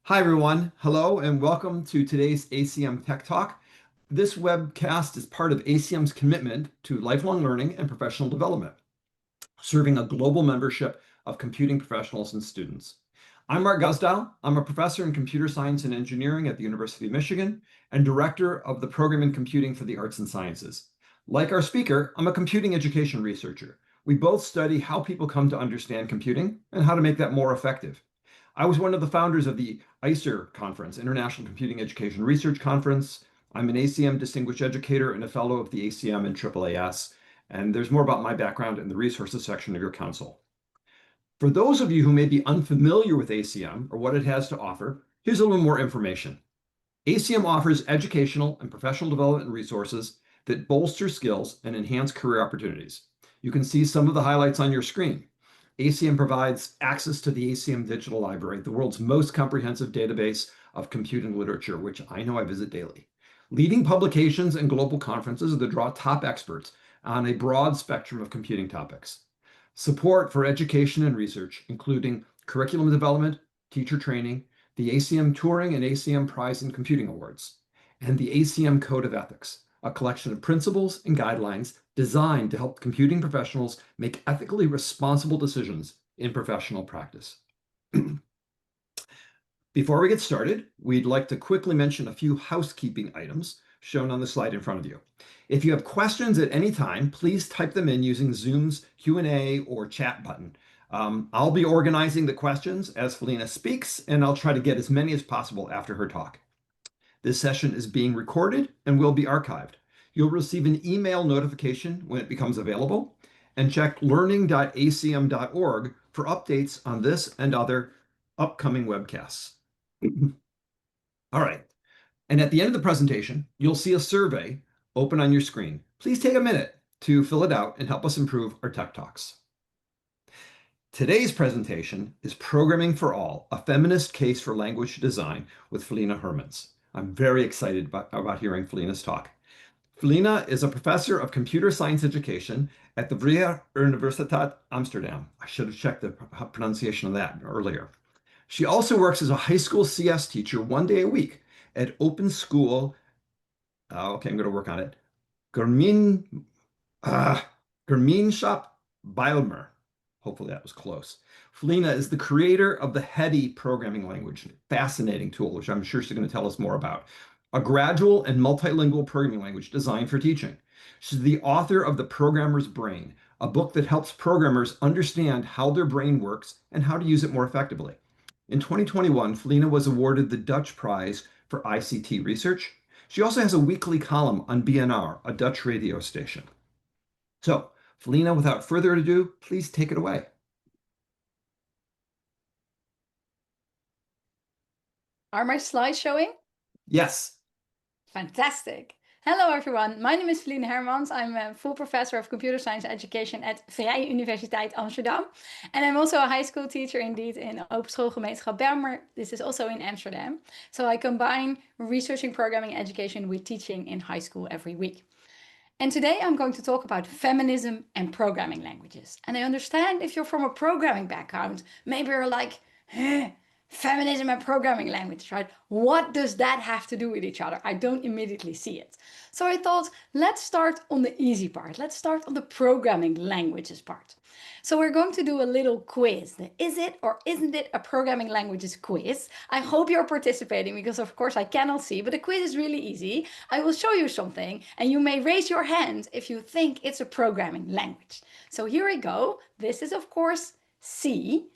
Hi, everyone. Hello, and welcome to today's ACM Tech Talk. This webcast is part of ACM's commitment to lifelong learning and professional development, serving a global membership of computing professionals and students. I'm Mark Guzdial. I'm a professor in computer science and engineering at the University of Michigan and director of the program in computing for the arts and sciences. Like our speaker, I'm a computing education researcher. We both study how people come to understand computing and how to make that more effective. I was one of the founders of the ICER conference, International Computing Education Research Conference. I'm an ACM Distinguished Educator and a fellow of the ACM and AAAS. And there's more about my background in the resources section of your council. For those of you who may be unfamiliar with ACM or what it has to offer, here's a little more information. ACM offers educational and professional development resources that bolster skills and enhance career opportunities. You can see some of the highlights on your screen. ACM provides access to the ACM Digital Library, the world's most comprehensive database of computing literature, which I know I visit daily. Leading publications and global conferences that draw top experts on a broad spectrum of computing topics. Support for education and research, including curriculum development, teacher training, the ACM Turing and ACM Prize in Computing Awards, and the ACM Code of Ethics, a collection of principles and guidelines designed to help computing professionals make ethically responsible decisions in professional practice. Before we get started, we'd like to quickly mention a few housekeeping items shown on the slide in front of you. If you have questions at any time, please type them in using Zoom's Q&A or chat button. I'll be organizing the questions as Felienne speaks, and I'll try to get as many as possible after her talk. This session is being recorded and will be archived. You'll receive an email notification when it becomes available, and check learning.acm.org for updates on this and other upcoming webcasts. All right. And at the end of the presentation, you'll see a survey open on your screen. Please take a minute to fill it out and help us improve our tech talks. Today's presentation is Programming for All, a feminist case for language design with Felienne Hermans. I'm very excited about hearing Felienne's talk. Felienne is a professor of computer science education at the Vrije Universiteit Amsterdam. I should have checked the pronunciation of that earlier. She also works as a high school CS teacher 1 day a week at Open School. Okay, I'm going to work on it. Gemeenschap Bijlmer. Hopefully that was close. Felienne is the creator of the Hedy programming language, fascinating tool, which I'm sure she's going to tell us more about. A gradual and multilingual programming language designed for teaching. She's the author of The Programmer's Brain, a book that helps programmers understand how their brain works and how to use it more effectively. In 2021, Felienne was awarded the Dutch Prize for ICT Research. She also has a weekly column on BNR, a Dutch radio station. So, Felienne, without further ado, please take it away. Are my slides showing? Yes. Fantastic. Hello, everyone. My name is Felienne Hermans. I'm a full professor of computer science education at Vrije Universiteit Amsterdam. And I'm also a high school teacher indeed in Open Schoolgemeenschap Bijlmer. This is also in Amsterdam. So I combine researching programming education with teaching in high school every week. And today I'm going to talk about feminism and programming languages. And I understand if you're from a programming background, maybe you're like, feminism and programming language, right? What does that have to do with each other? I don't immediately see it. So I thought, let's start on the easy part. Let's start on the programming languages part. So we're going to do a little quiz. The is it or isn't it a programming languages quiz? I hope you're participating because of course I cannot see, but the quiz is really easy. I will show you something and you may raise your hand if you think it's a programming language. So here we go. This is of course C.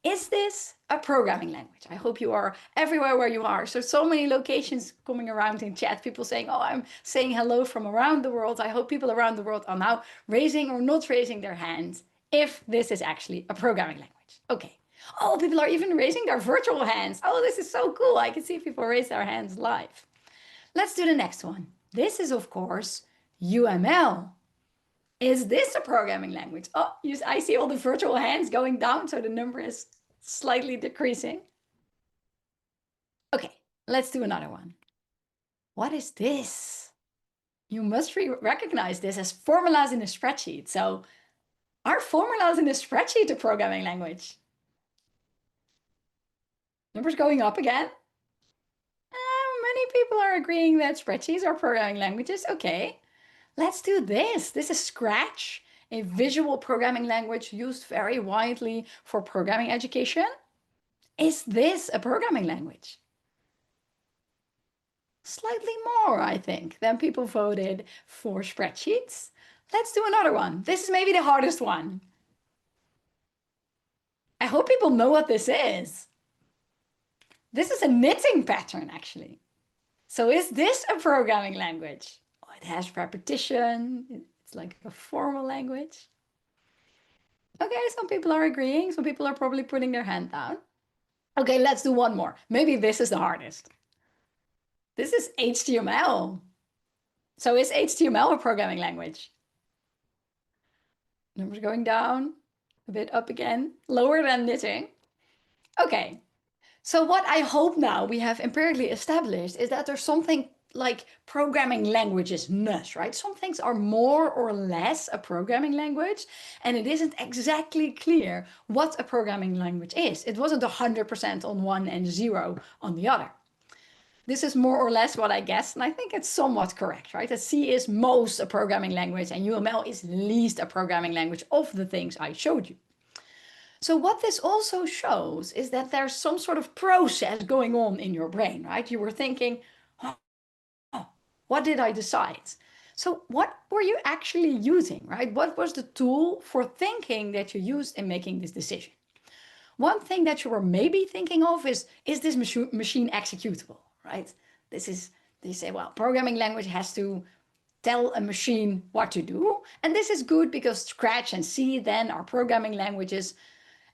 Is this a programming language? I hope you are everywhere where you are. So many locations coming around in chat, people saying, oh, I'm saying hello from around the world. I hope people around the world are now raising or not raising their hands if this is actually a programming language. Okay. Oh, people are even raising their virtual hands. Oh, this is so cool. I can see people raise their hands live. Let's do the next one. This is, of course, UML. Is this a programming language? Oh, I see all the virtual hands going down, so the number is slightly decreasing. Okay, let's do another one. What is this? You must recognize this as formulas in a spreadsheet. So are formulas in a spreadsheet a programming language? Numbers going up again. Many people are agreeing that spreadsheets are programming languages. Okay, let's do this. This is Scratch, a visual programming language used very widely for programming education. Is this a programming language? Slightly more, I think, than people voted for spreadsheets. Let's do another one. This is maybe the hardest one. I hope people know what this is. This is a knitting pattern, actually. So is this a programming language? Oh, it has repetition. It's like a formal language. Okay, some people are agreeing. Some people are probably putting their hand down. Okay, let's do one more. Maybe this is the hardest. This is HTML. So is HTML a programming language? Numbers going down, a bit up again, lower than knitting. Okay, so what I hope now we have empirically established is that there's something like programming languages-ness, right? Some things are more or less a programming language, and it isn't exactly clear what a programming language is. It wasn't 100% on one and 0 on the other. This is more or less what I guess, and I think it's somewhat correct, right? That C is most a programming language and UML is least a programming language of the things I showed you. So what this also shows is that there's some sort of process going on in your brain, right? You were thinking, oh, what did I decide? So what were you actually using, right? What was the tool for thinking that you used in making this decision? One thing that you were maybe thinking of is this machine executable, right? They say, well, programming language has to tell a machine what to do. And this is good because Scratch and C then are programming languages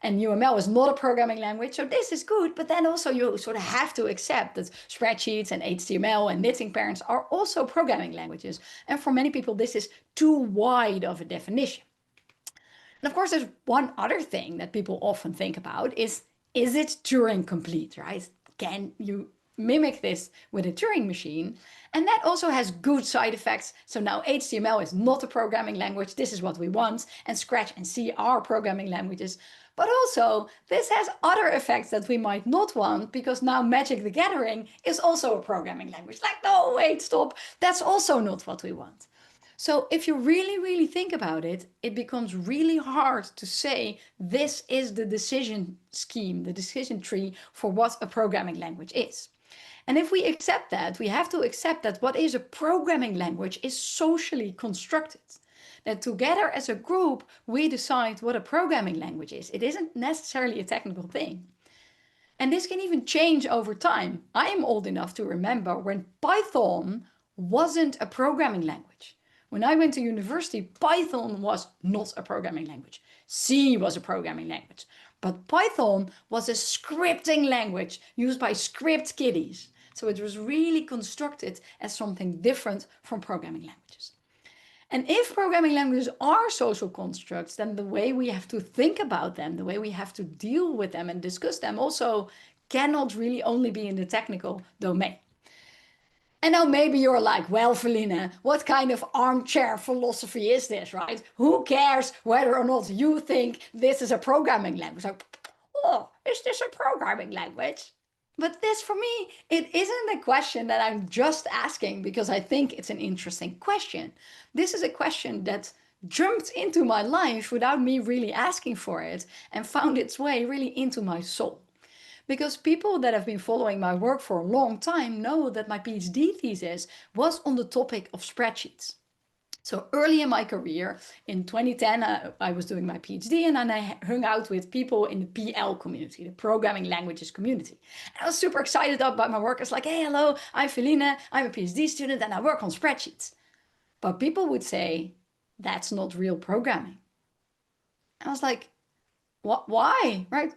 and UML is not a programming language. So this is good, but then also you sort of have to accept that spreadsheets and HTML and knitting patterns are also programming languages. And for many people, this is too wide of a definition. And of course, there's one other thing that people often think about is it Turing complete, right? Can you mimic this with a Turing machine? And that also has good side effects. So now HTML is not a programming language. This is what we want. And Scratch and C are programming languages. But also, this has other effects that we might not want because now Magic the Gathering is also a programming language. Like, no, wait, stop. That's also not what we want. So if you really, really think about it, it becomes really hard to say this is the decision scheme, the decision tree for what a programming language is. And if we accept that, we have to accept that what is a programming language is socially constructed. That together as a group, we decide what a programming language is. It isn't necessarily a technical thing. And this can even change over time. I am old enough to remember when Python wasn't a programming language. When I went to university, Python was not a programming language. C was a programming language. But Python was a scripting language used by script kiddies. So it was really constructed as something different from programming languages. And if programming languages are social constructs, then the way we have to think about them, the way we have to deal with them and discuss them also cannot really only be in the technical domain. And now maybe you're like, well, Felienne, what kind of armchair philosophy is this, right? Who cares whether or not you think this is a programming language? Like, oh, is this a programming language? But this, for me, it isn't a question that I'm just asking because I think it's an interesting question. This is a question that jumped into my life without me really asking for it and found its way really into my soul. Because people that have been following my work for a long time know that my PhD thesis was on the topic of spreadsheets. So early in my career, in 2010, I was doing my PhD and then I hung out with people in the PL community, the programming languages community. And I was super excited about my work. It's like, hey, hello, I'm Felienne, I'm a PhD student and I work on spreadsheets. But people would say, that's not real programming. And I was like, what, why, right?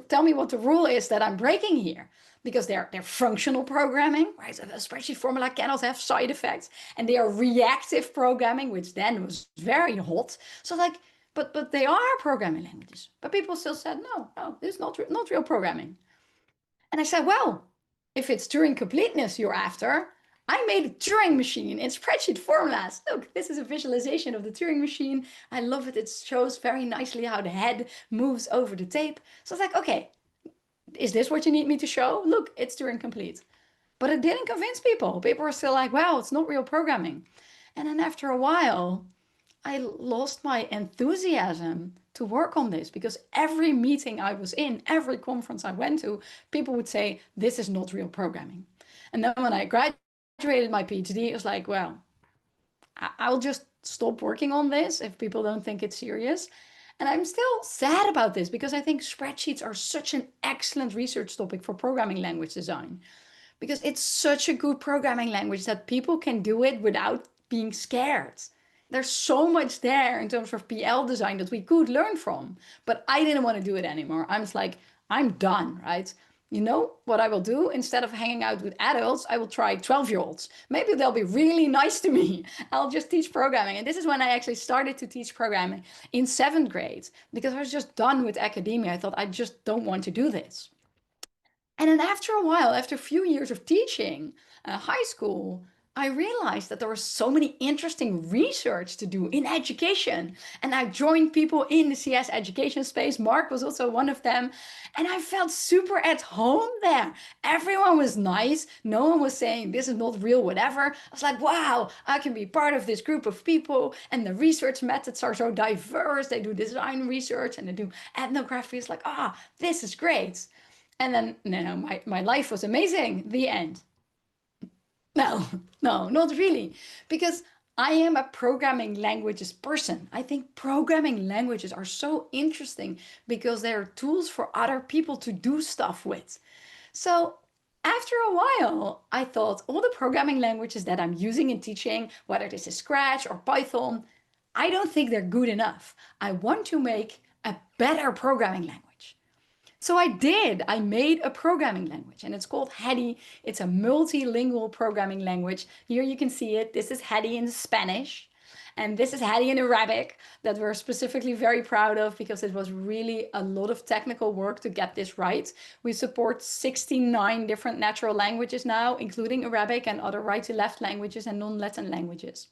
Tell me what the rule is that I'm breaking here. Because they're functional programming, right? So a spreadsheet formula cannot have side effects. And they are reactive programming, which then was very hot. So like, but they are programming languages. But people still said, no, this is not real programming. And I said, well, if it's Turing completeness you're after, I made a Turing machine in spreadsheet formulas. Look, this is a visualization of the Turing machine. I love it. It shows very nicely how the head moves over the tape. So it's like, okay, is this what you need me to show? Look, it's Turing complete. But it didn't convince people. People were still like, wow, it's not real programming. And then after a while, I lost my enthusiasm to work on this because every meeting I was in, every conference I went to, people would say, this is not real programming. And then when I graduated my PhD, it was like, well, I'll just stop working on this if people don't think it's serious. And I'm still sad about this because I think spreadsheets are such an excellent research topic for programming language design, because it's such a good programming language that people can do it without being scared. There's so much there in terms of PL design that we could learn from, but I didn't want to do it anymore. I'm just like, I'm done, right? You know what I will do? Instead of hanging out with adults, I will try 12-year-olds. Maybe they'll be really nice to me. I'll just teach programming. And this is when I actually started to teach programming in 7th grade, because I was just done with academia. I thought, I just don't want to do this. And then after a while, after a few years of teaching high school, I realized that there was so many interesting research to do in education. And I joined people in the CS education space. Mark was also one of them. And I felt super at home there. Everyone was nice. No one was saying, this is not real, whatever. I was like, wow, I can be part of this group of people. And the research methods are so diverse. They do design research and they do ethnography. It's like, this is great. And then, my life was amazing. The end. No, not really. Because I am a programming languages person. I think programming languages are so interesting because they're tools for other people to do stuff with. So after a while, I thought all the programming languages that I'm using in teaching, whether this is Scratch or Python, I don't think they're good enough. I want to make a better programming language. So I did. I made a programming language and it's called Hedy. It's a multilingual programming language. Here you can see it. This is Hedy in Spanish and this is Hedy in Arabic that we're specifically very proud of because it was really a lot of technical work to get this right. We support 69 different natural languages now, including Arabic and other right to left languages and non-Latin languages.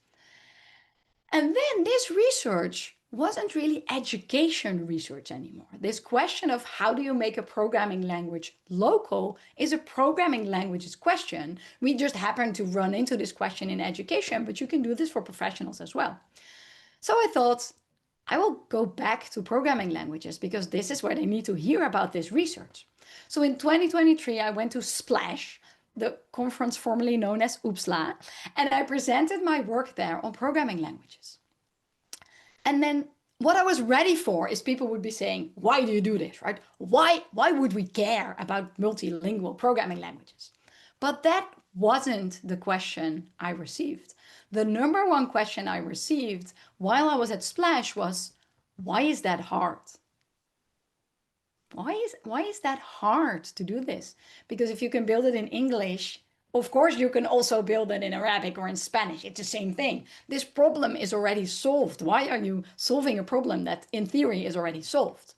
And then this research wasn't really education research anymore. This question of how do you make a programming language local is a programming languages question. We just happen to run into this question in education, but you can do this for professionals as well. So I thought, I will go back to programming languages because this is where they need to hear about this research. So in 2023, I went to Splash, the conference formerly known as UPSLA, and I presented my work there on programming languages. And then what I was ready for is people would be saying, why do you do this, right? Why would we care about multilingual programming languages? But that wasn't the question I received. The number one question I received while I was at Splash was, why is that hard? Why is that hard to do this? Because if you can build it in English, of course, you can also build it in Arabic or in Spanish. It's the same thing. This problem is already solved. Why are you solving a problem that in theory is already solved?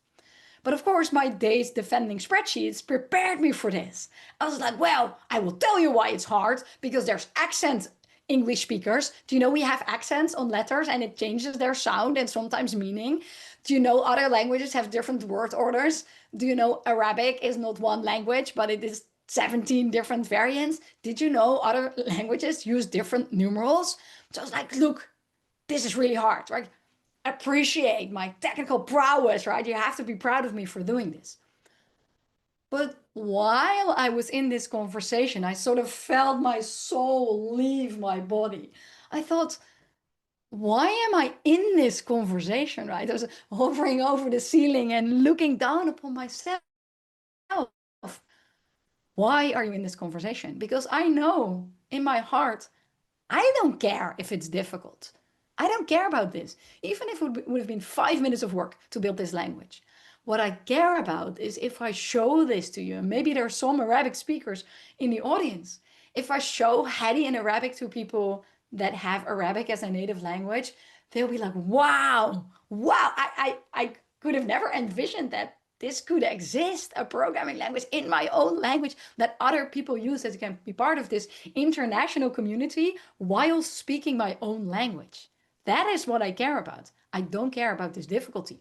But of course, my days defending spreadsheets prepared me for this. I was like, well, I will tell you why it's hard, because there's accent English speakers. Do you know we have accents on letters and it changes their sound and sometimes meaning? Do you know other languages have different word orders? Do you know Arabic is not one language, but it is 17 different variants? Did you know other languages use different numerals? So I was like, look, this is really hard, right? Appreciate my technical prowess, right? You have to be proud of me for doing this. But while I was in this conversation, I sort of felt my soul leave my body. I thought, why am I in this conversation, right? I was hovering over the ceiling and looking down upon myself. Why are you in this conversation? Because I know in my heart, I don't care if it's difficult. I don't care about this. Even if it would have been 5 minutes of work to build this language. What I care about is if I show this to you, and maybe there are some Arabic speakers in the audience. If I show Hedy in Arabic to people that have Arabic as a native language, they'll be like, wow, I could have never envisioned that this could exist, a programming language in my own language that other people use that can be part of this international community while speaking my own language. That is what I care about. I don't care about this difficulty.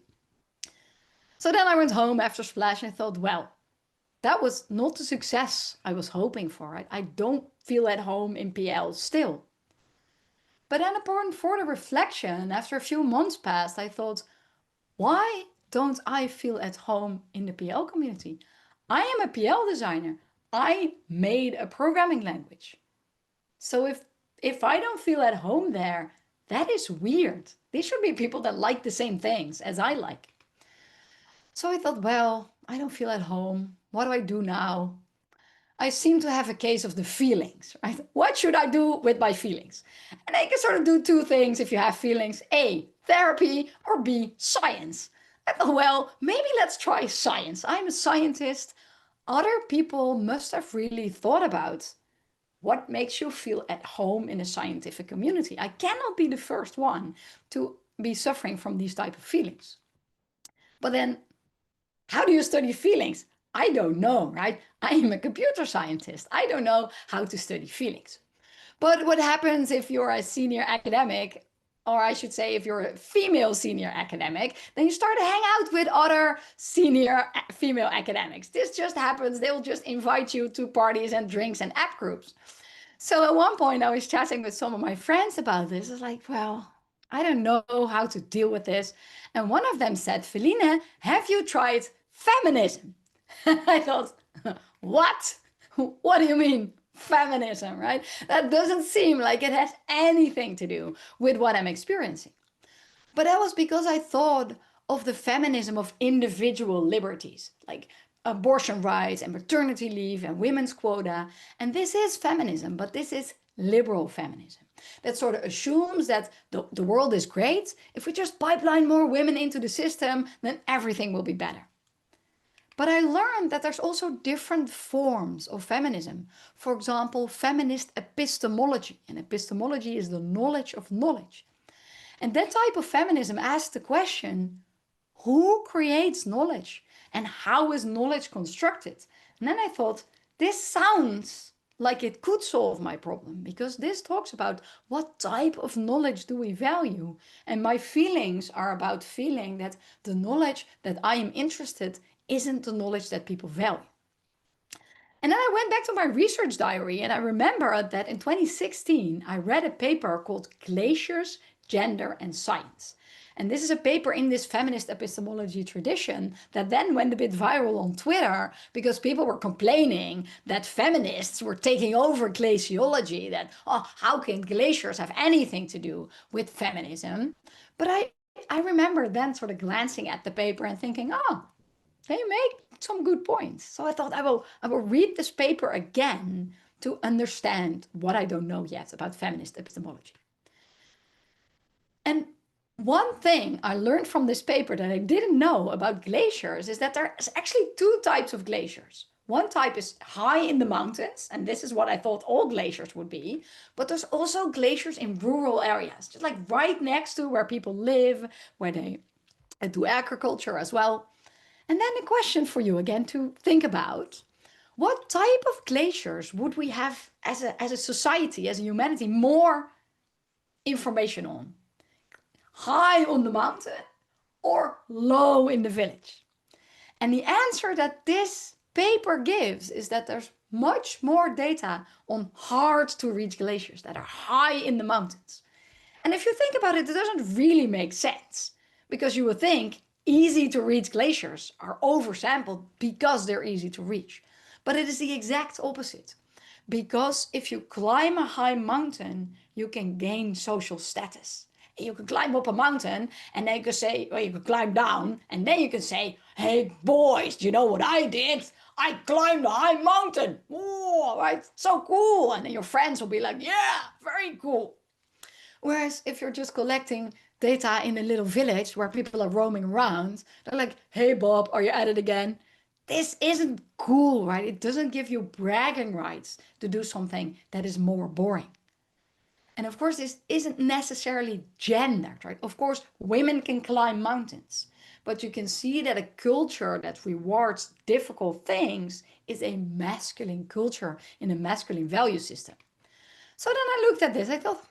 So then I went home after Splash and thought, well, that was not the success I was hoping for, right? I don't feel at home in PL still. But then upon further reflection, after a few months passed, I thought, why don't I feel at home in the PL community? I am a PL designer. I made a programming language. So if I don't feel at home there, that is weird. These should be people that like the same things as I like. So I thought, well, I don't feel at home. What do I do now? I seem to have a case of the feelings, right? What should I do with my feelings? And I can sort of do two things if you have feelings. A, therapy, or B, science. I thought, well, maybe let's try science. I'm a scientist. Other people must have really thought about what makes you feel at home in a scientific community. I cannot be the first one to be suffering from these type of feelings. But then, how do you study feelings? I don't know, right? I am a computer scientist. I don't know how to study feelings. But what happens if you're a senior academic, or I should say, if you're a female senior academic, then you start to hang out with other senior female academics. This just happens. They'll just invite you to parties and drinks and app groups. So at one point, I was chatting with some of my friends about this. I was like, well, I don't know how to deal with this. And one of them said, Felienne, have you tried feminism? I thought, what? What do you mean feminism, right? That doesn't seem like it has anything to do with what I'm experiencing. But that was because I thought of the feminism of individual liberties, like abortion rights and maternity leave and women's quota. And this is feminism, but this is liberal feminism. That sort of assumes that the world is great. If we just pipeline more women into the system, then everything will be better. But I learned that there's also different forms of feminism. For example, feminist epistemology. And epistemology is the knowledge of knowledge. And that type of feminism asks the question, who creates knowledge? And how is knowledge constructed? And then I thought, this sounds like it could solve my problem, because this talks about what type of knowledge do we value. And my feelings are about feeling that the knowledge that I am interested isn't the knowledge that people value. And then I went back to my research diary, and I remember that in 2016, I read a paper called Glaciers, Gender and Science. And this is a paper in this feminist epistemology tradition that then went a bit viral on Twitter because people were complaining that feminists were taking over glaciology, that, oh, how can glaciers have anything to do with feminism? But I remember then sort of glancing at the paper and thinking, oh, they make some good points. So I thought I will read this paper again to understand what I don't know yet about feminist epistemology. And one thing I learned from this paper that I didn't know about glaciers is that there's actually two types of glaciers. One type is high in the mountains, and this is what I thought all glaciers would be. But there's also glaciers in rural areas, just like right next to where people live, where they do agriculture as well. And then a question for you again to think about. What type of glaciers would we have as a society, as a humanity, more information on? High on the mountain or low in the village? And the answer that this paper gives is that there's much more data on hard to reach glaciers that are high in the mountains. And if you think about it, it doesn't really make sense, because you would think easy to reach glaciers are oversampled because they're easy to reach. But it is the exact opposite. Because if you climb a high mountain, you can gain social status. You can climb up a mountain and then you can say, well, you can climb down and then you can say, hey boys, do you know what I did? I climbed a high mountain. Oh, right, so cool. And then your friends will be like, yeah, very cool. Whereas if you're just collecting data in a little village where people are roaming around, they're like, hey Bob, are you at it again? This isn't cool, right? It doesn't give you bragging rights to do something that is more boring. And of course, this isn't necessarily gendered, right? Of course, women can climb mountains, but you can see that a culture that rewards difficult things is a masculine culture in a masculine value system. So then I looked at this, I thought,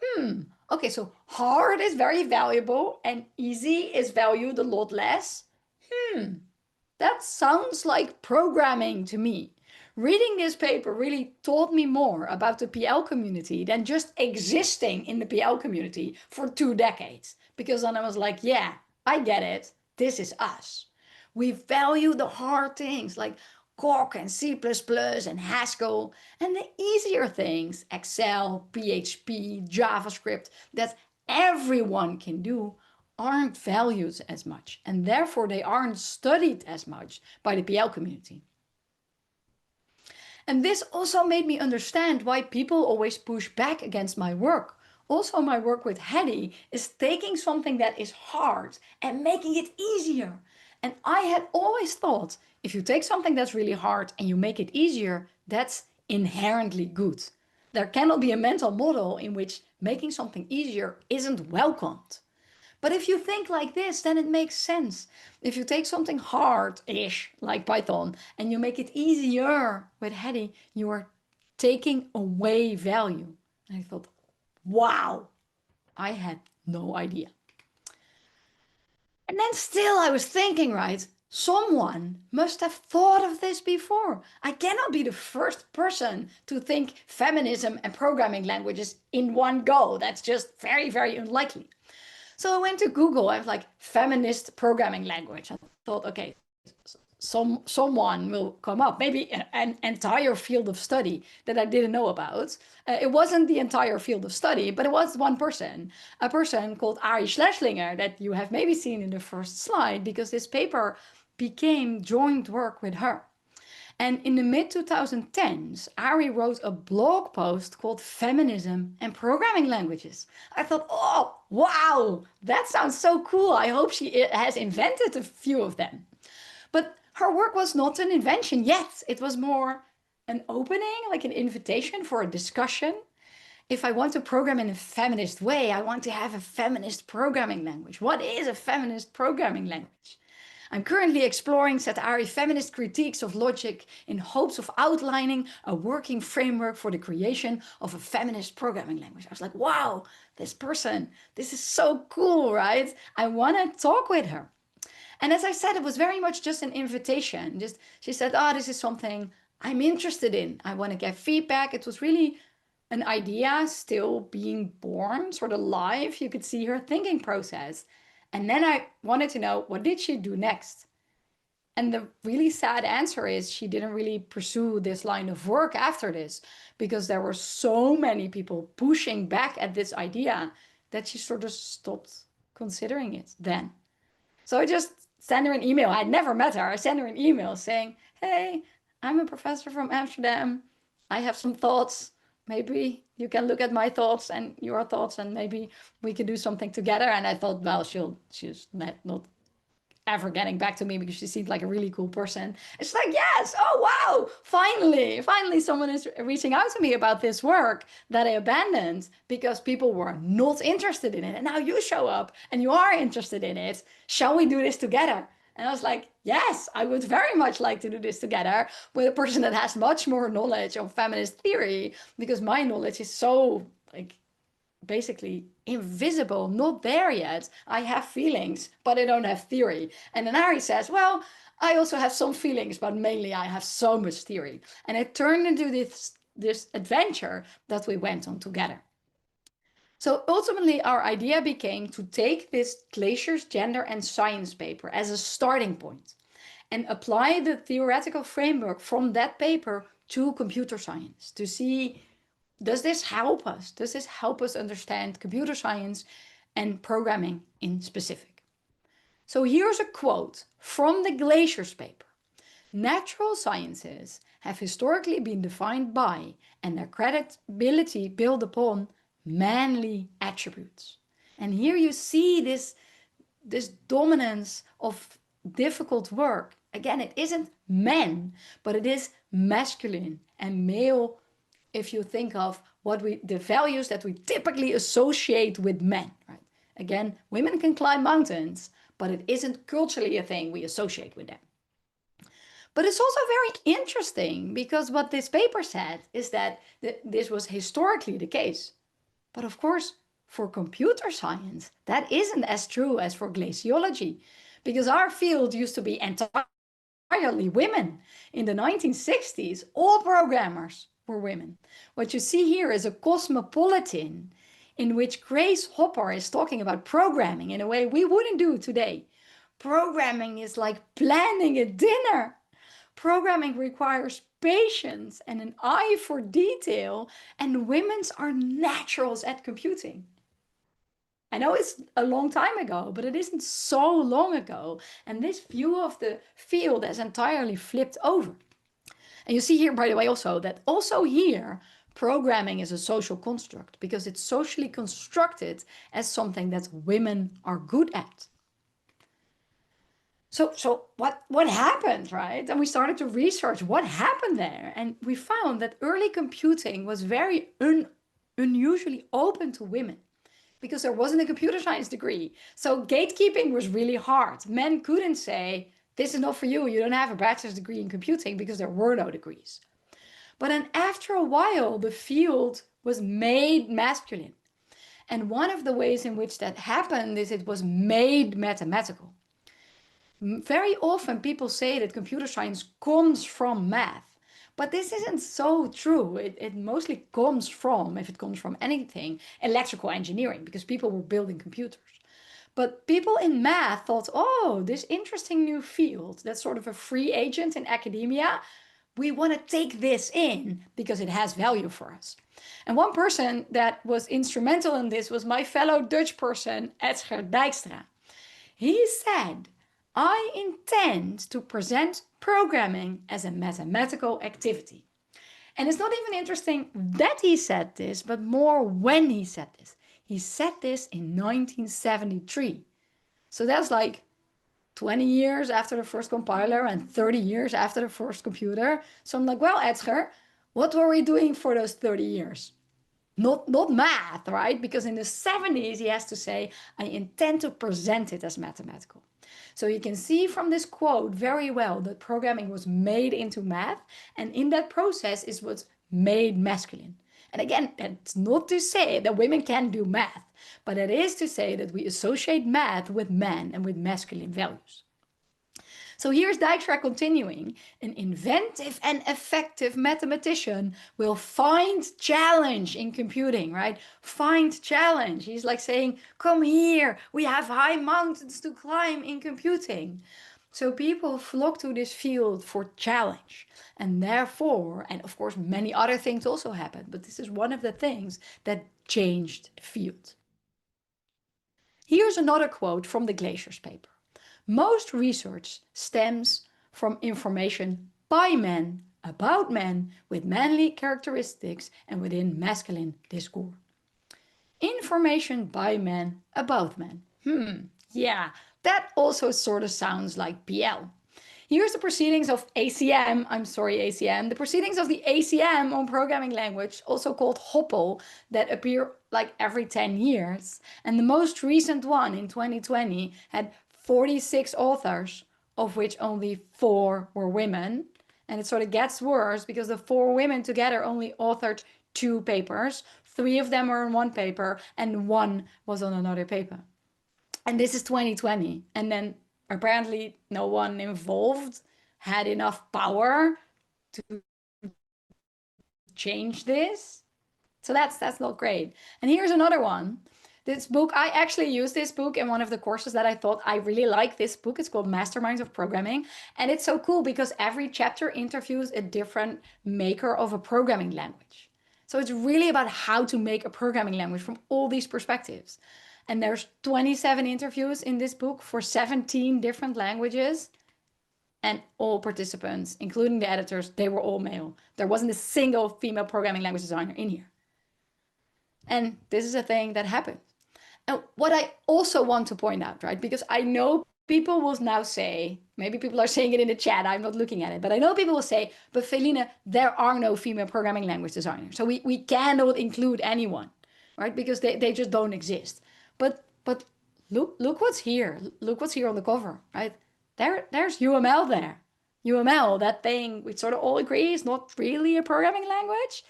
okay, so hard is very valuable and easy is valued a lot less. that sounds like programming to me. Reading this paper really taught me more about the PL community than just existing in the PL community for 2 decades. Because then I was like, yeah, I get it. This is us. We value the hard things like Cork and C++ and Haskell, and the easier things, Excel, PHP, JavaScript, that everyone can do, aren't valued as much, and therefore they aren't studied as much by the PL community. And this also made me understand why people always push back against my work. Also, my work with Hedy is taking something that is hard and making it easier. And I had always thought, if you take something that's really hard and you make it easier, that's inherently good. There cannot be a mental model in which making something easier isn't welcomed. But if you think like this, then it makes sense. If you take something hard-ish, like Python, and you make it easier with Hedy, you are taking away value. And I thought, wow, I had no idea. And then still I was thinking, right, someone must have thought of this before. I cannot be the first person to think feminism and programming languages in one go. That's just very, very unlikely. So I went to Google. I was like, feminist programming language. I thought, okay, someone will come up, maybe an entire field of study that I didn't know about. It wasn't the entire field of study, but it was one person, a person called Ari Schlesinger that you have maybe seen in the first slide, because this paper became joint work with her. And in the mid-2010s, Ari wrote a blog post called Feminism and Programming Languages. I thought, oh, wow, that sounds so cool. I hope she has invented a few of them. But her work was not an invention yet. It was more an opening, like an invitation for a discussion. If I want to program in a feminist way, I want to have a feminist programming language. What is a feminist programming language? I'm currently exploring, said Ari, feminist critiques of logic in hopes of outlining a working framework for the creation of a feminist programming language. I was like, wow, this person, this is so cool, right? I want to talk with her. And as I said, it was very much just an invitation. She said, oh, this is something I'm interested in. I want to get feedback. It was really an idea still being born, sort of live. You could see her thinking process. And then I wanted to know, what did she do next? And the really sad answer is she didn't really pursue this line of work after this, because there were so many people pushing back at this idea that she sort of stopped considering it then. So I just sent her an email. I never met her. I sent her an email saying, hey, I'm a professor from Amsterdam. I have some thoughts. Maybe you can look at my thoughts and your thoughts, and maybe we can do something together. And I thought, well, she's not ever getting back to me because she seemed like a really cool person. It's like, yes, oh wow, finally someone is reaching out to me about this work that I abandoned because people were not interested in it. And now you show up and you are interested in it. Shall we do this together? And I was like, yes, I would very much like to do this together with a person that has much more knowledge of feminist theory, because my knowledge is so like basically invisible, not there yet. I have feelings, but I don't have theory. And then Ari says, well, I also have some feelings, but mainly I have so much theory. And it turned into this adventure that we went on together. So ultimately, our idea became to take this Glaciers Gender and Science paper as a starting point and apply the theoretical framework from that paper to computer science to see, does this help us? Does this help us understand computer science and programming in specific? So here's a quote from the Glaciers paper. Natural sciences have historically been defined by, and their credibility built upon, manly attributes. And here you see this dominance of difficult work. Again, it isn't men, but it is masculine and male. If you think of the values that we typically associate with men, right? Again, women can climb mountains, but it isn't culturally a thing we associate with them. But it's also very interesting because what this paper said is that this was historically the case. But of course, for computer science, that isn't as true as for glaciology, because our field used to be entirely entirely women. In the 1960s, all programmers were women. What you see here is a cosmopolitan in which Grace Hopper is talking about programming in a way we wouldn't do today. Programming is like planning a dinner. Programming requires patience and an eye for detail, and women's are naturals at computing. I know it's a long time ago, but it isn't so long ago. And this view of the field has entirely flipped over. And you see here, by the way, also that also here, programming is a social construct because it's socially constructed as something that women are good at. So what happened, right? And we started to research what happened there. And we found that early computing was very unusually open to women because there wasn't a computer science degree. So gatekeeping was really hard. Men couldn't say, this is not for you. You don't have a bachelor's degree in computing because there were no degrees. But then after a while, the field was made masculine. And one of the ways in which that happened is it was made mathematical. Very often people say that computer science comes from math, but this isn't so true. It mostly comes from, if it comes from anything, electrical engineering, because people were building computers. But people in math thought, oh, this interesting new field, that's sort of a free agent in academia, we want to take this in because it has value for us. And one person that was instrumental in this was my fellow Dutch person, Edgar Dijkstra. He said, I intend to present programming as a mathematical activity. And it's not even interesting that he said this, but more when he said this. He said this in 1973. So that's like 20 years after the first compiler and 30 years after the first computer. So I'm like, well, Edgar, what were we doing for those 30 years? Not math, right? Because in the 70s, he has to say, I intend to present it as mathematical. So you can see from this quote very well that programming was made into math, and in that process is what's made masculine. And again, that's not to say that women can't do math, but it is to say that we associate math with men and with masculine values. So here's Dijkstra continuing. An inventive and effective mathematician will find challenge in computing, right? Find challenge. He's like saying, come here, we have high mountains to climb in computing. So people flock to this field for challenge. And therefore, and of course, many other things also happened, but this is one of the things that changed the field. Here's another quote from the Glaciers paper. Most research stems from information by men, about men, with manly characteristics and within masculine discourse. Information by men, about men. Yeah, that also sort of sounds like PL. Here's the proceedings of ACM, the proceedings of the ACM on programming language, also called HOPL, that appear like every 10 years. And the most recent one in 2020 had 46 authors, of which only 4 were women. And it sort of gets worse because the 4 women together only authored 2 papers. 3 of them were on one paper and 1 was on another paper. And this is 2020. And then apparently no one involved had enough power to change this. So that's not great. And here's another one. This book, I actually used this book in one of the courses that I thought I really like this book. It's called Masterminds of Programming. And it's so cool because every chapter interviews a different maker of a programming language. So it's really about how to make a programming language from all these perspectives. And there's 27 interviews in this book for 17 different languages. And all participants, including the editors, they were all male. There wasn't a single female programming language designer in here. And this is a thing that happened. And what I also want to point out, right, because I know people will now say, maybe people are saying it in the chat, I'm not looking at it, but I know people will say, but Felienne, there are no female programming language designers. So we cannot include anyone, right, because they just don't exist. But look what's here. Look what's here on the cover, right? There's UML there. UML, that thing we sort of all agree is not really a programming language.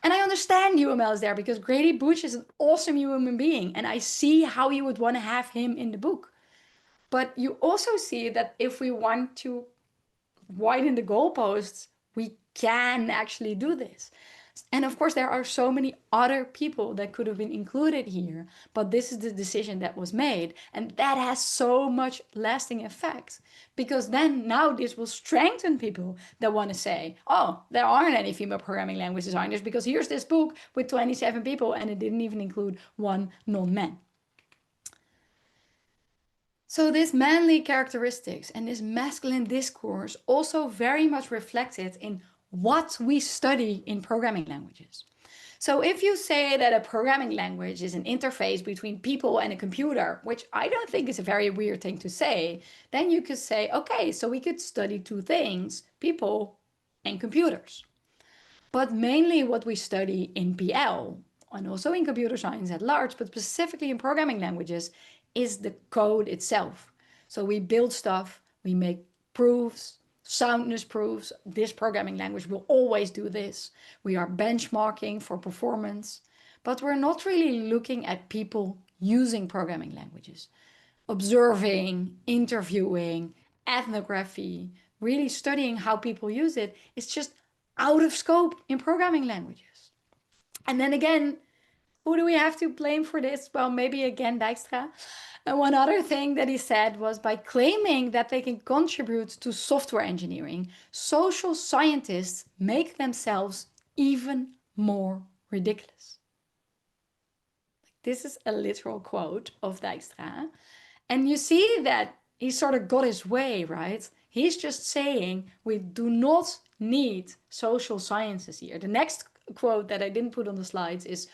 And I understand UML is there because Grady Butch is an awesome human being. And I see how you would want to have him in the book. But you also see that if we want to widen the goalposts, we can actually do this. And of course, there are so many other people that could have been included here, but this is the decision that was made. And that has so much lasting effect, because then now this will strengthen people that want to say, oh, there aren't any female programming language designers because here's this book with 27 people and it didn't even include one non-man. So this manly characteristics and this masculine discourse also very much reflected in what we study in programming languages. So if you say that a programming language is an interface between people and a computer, which I don't think is a very weird thing to say, then you could say, okay, so we could study two things, people and computers. But mainly what we study in PL and also in computer science at large, but specifically in programming languages, is the code itself. So we build stuff, we make proofs, soundness proofs. This programming language will always do this. We are benchmarking for performance, but we're not really looking at people using programming languages, observing, interviewing, ethnography, really studying how people use it. It's just out of scope in programming languages. And then again, who do we have to blame for this? Well, maybe again Dijkstra. And one other thing that he said was, by claiming that they can contribute to software engineering, social scientists make themselves even more ridiculous. This is a literal quote of Dijkstra. And you see that he sort of got his way, right? He's just saying we do not need social sciences here. The next quote that I didn't put on the slides is,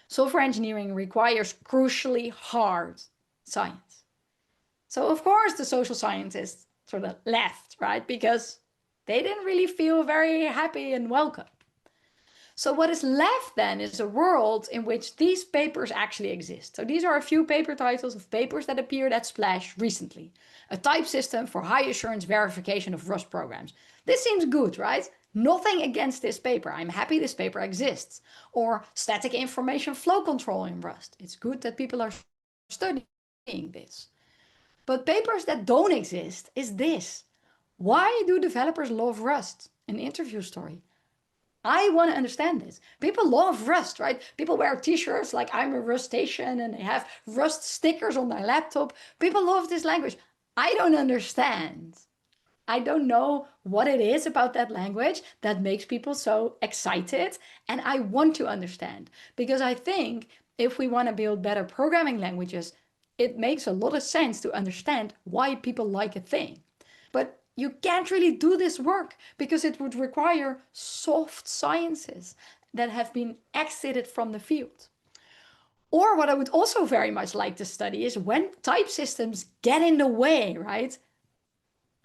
software engineering requires crucially hard science. So of course the social scientists sort of left, right? Because they didn't really feel very happy and welcome. So what is left then is a world in which these papers actually exist. So these are a few paper titles of papers that appeared at Splash recently. A type system for high assurance verification of Rust programs. This seems good, right? Nothing against this paper. I'm happy this paper exists. Or static information flow control in Rust. It's good that people are studying this. But papers that don't exist is this. Why do developers love Rust? An interview story. I want to understand this. People love Rust, right? People wear t-shirts like I'm a Rustacean and they have Rust stickers on their laptop. People love this language. I don't understand. I don't know what it is about that language that makes people so excited. And I want to understand, because I think if we want to build better programming languages, it makes a lot of sense to understand why people like a thing. But you can't really do this work because it would require soft sciences that have been exited from the field. Or what I would also very much like to study is when type systems get in the way, right?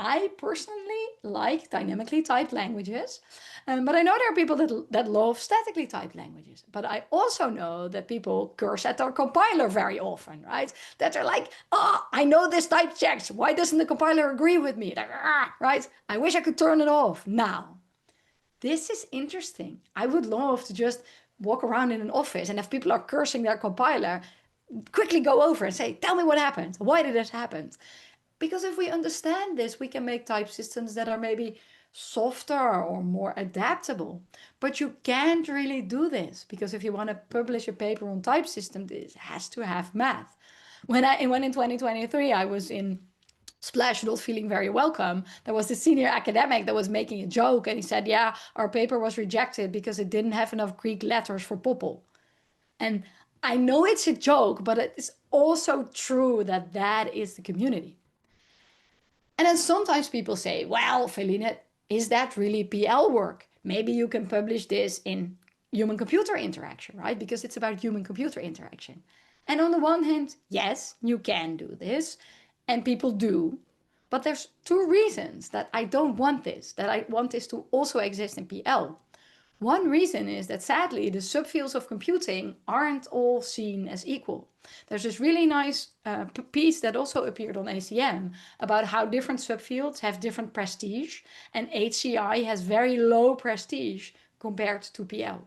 I personally like dynamically typed languages, but I know there are people that love statically typed languages. But I also know that people curse at their compiler very often, right? That they're like, oh, I know this type checks. Why doesn't the compiler agree with me? Like, right? I wish I could turn it off now. This is interesting. I would love to just walk around in an office and if people are cursing their compiler, quickly go over and say, tell me what happened. Why did this happen? Because if we understand this, we can make type systems that are maybe softer or more adaptable. But you can't really do this, because if you want to publish a paper on type system, this has to have math. When in 2023, I was in Splash not feeling very welcome, there was the senior academic that was making a joke and he said, yeah, our paper was rejected because it didn't have enough Greek letters for Popple. And I know it's a joke, but it is also true that that is the community. And then sometimes people say, well, Felienne, is that really PL work? Maybe you can publish this in human-computer interaction, right? Because it's about human-computer interaction. And on the one hand, yes, you can do this, and people do. But there's two reasons that I don't want this, that I want this to also exist in PL. One reason is that sadly, the subfields of computing aren't all seen as equal. There's this really nice piece that also appeared on ACM about how different subfields have different prestige, and HCI has very low prestige compared to PL.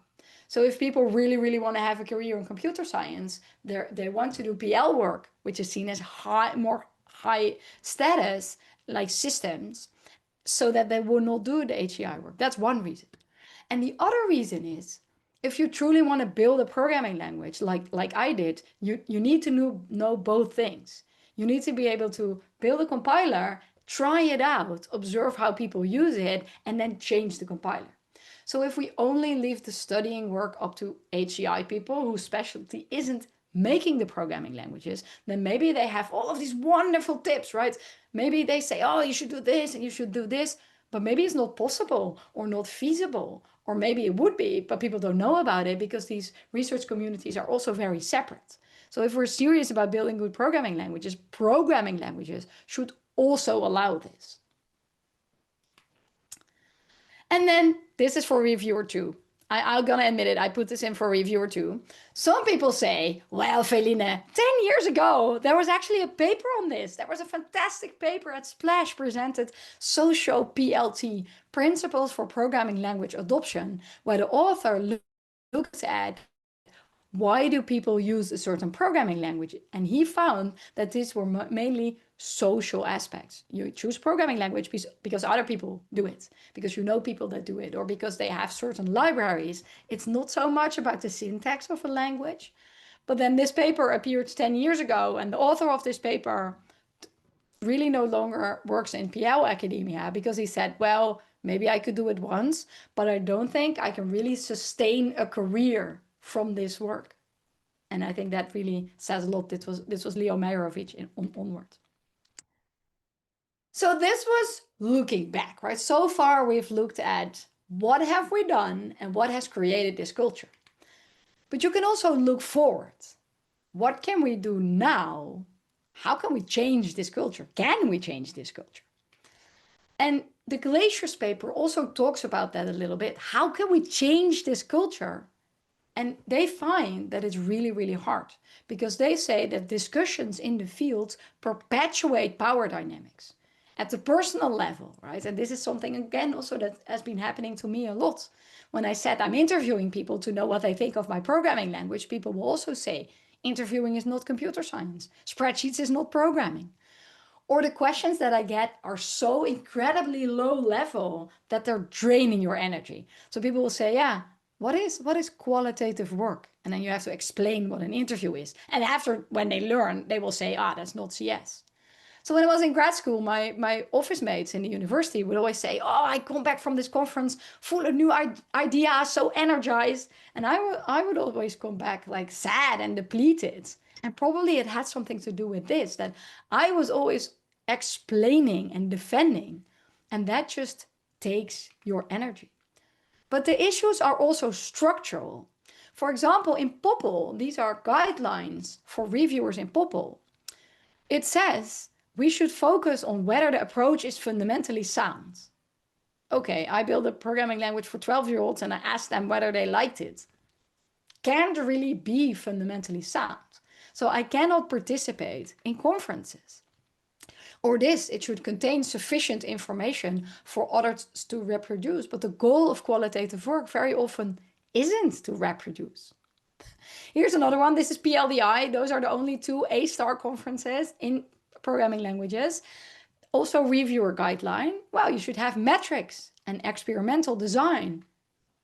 So if people really, really want to have a career in computer science, they want to do PL work, which is seen as more high status, like systems. so that they will not do the HCI work. That's one reason. And the other reason is, if you truly want to build a programming language like I did, you need to know both things. You need to be able to build a compiler, try it out, observe how people use it, and then change the compiler. So if we only leave the studying work up to HCI people whose specialty isn't making the programming languages, then maybe they have all of these wonderful tips, right? Maybe they say, oh, you should do this and you should do this, but maybe it's not possible or not feasible, or maybe it would be, but people don't know about it because these research communities are also very separate. So if we're serious about building good programming languages should also allow this. And then this is for reviewer 2. I'm gonna admit it, I put this in for reviewer 2. Some people say, well, Felienne, 10 years ago, there was actually a paper on this. There was a fantastic paper at Splash presented Socio-PLT, Principles for Programming Language Adoption, where the author looked at why do people use a certain programming language? And he found that these were mainly social aspects. You choose programming language because other people do it, because you know people that do it, or because they have certain libraries. It's not so much about the syntax of a language. But then this paper appeared 10 years ago, and the author of this paper really no longer works in PL academia because he said, well, maybe I could do it once, but I don't think I can really sustain a career from this work. And I think that really says a lot. This was Leo Meyerowitz onward. So this was looking back, right? So far we've looked at what have we done and what has created this culture. But you can also look forward. What can we do now? How can we change this culture? Can we change this culture? And the Glaciers paper also talks about that a little bit. How can we change this culture? And they find that it's really, really hard because they say that discussions in the field perpetuate power dynamics at the personal level, right? And this is something, again, also that has been happening to me a lot. When I said I'm interviewing people to know what they think of my programming language, people will also say, interviewing is not computer science. Spreadsheets is not programming. Or the questions that I get are so incredibly low level that they're draining your energy. So people will say, yeah, what is qualitative work? And then you have to explain what an interview is. And after, when they learn, they will say, that's not CS. So when I was in grad school, my office mates in the university would always say, I come back from this conference full of new ideas, so energized. And I would always come back like sad and depleted. And probably it had something to do with this, that I was always explaining and defending. And that just takes your energy. But the issues are also structural. For example, in POPL, these are guidelines for reviewers in POPL. It says we should focus on whether the approach is fundamentally sound. Okay, I built a programming language for 12-year-olds and I asked them whether they liked it. Can't really be fundamentally sound. So I cannot participate in conferences. Or this, it should contain sufficient information for others to reproduce. But the goal of qualitative work very often isn't to reproduce. Here's another one. This is PLDI. Those are the only 2 A-star conferences in programming languages. Also reviewer guideline. Well, you should have metrics and experimental design.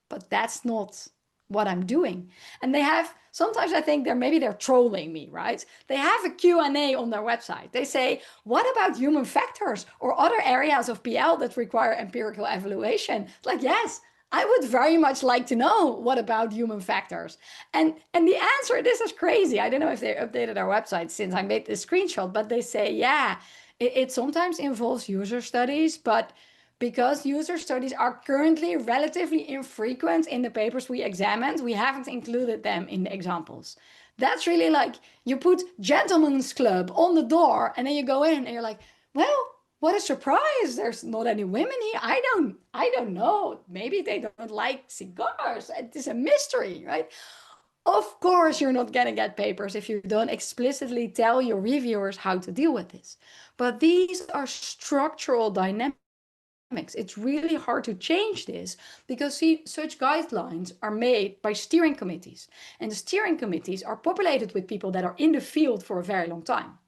But that's not what I'm doing. And they have, sometimes I think maybe they're trolling me, right? They have a Q&A on their website. They say, what about human factors or other areas of PL that require empirical evaluation? It's like, yes, I would very much like to know what about human factors. And the answer, this is crazy. I don't know if they updated our website since I made this screenshot, but they say, yeah, it sometimes involves user studies, but because user studies are currently relatively infrequent in the papers we examined, we haven't included them in the examples. That's really like you put gentleman's club on the door and then you go in and you're like, well, what a surprise. There's not any women here. I don't know. Maybe they don't like cigars. It's a mystery, right? Of course, you're not going to get papers if you don't explicitly tell your reviewers how to deal with this. But these are structural dynamics. It's really hard to change this because such guidelines are made by steering committees. And the steering committees are populated with people that are in the field for a very long time.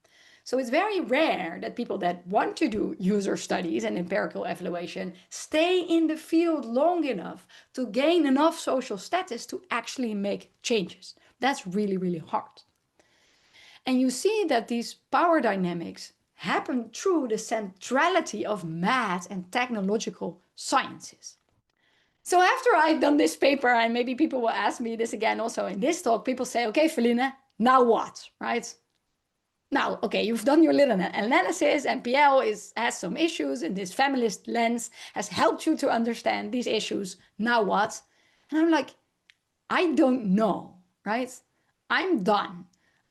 So it's very rare that people that want to do user studies and empirical evaluation stay in the field long enough to gain enough social status to actually make changes. That's really, really hard. And you see that these power dynamics happen through the centrality of math and technological sciences. So after I've done this paper, and maybe people will ask me this again also in this talk, people say, okay, Felienne, now what, right? Now, okay, you've done your little analysis, and PL has some issues, and this feminist lens has helped you to understand these issues. Now what? And I'm like, I don't know, right? I'm done.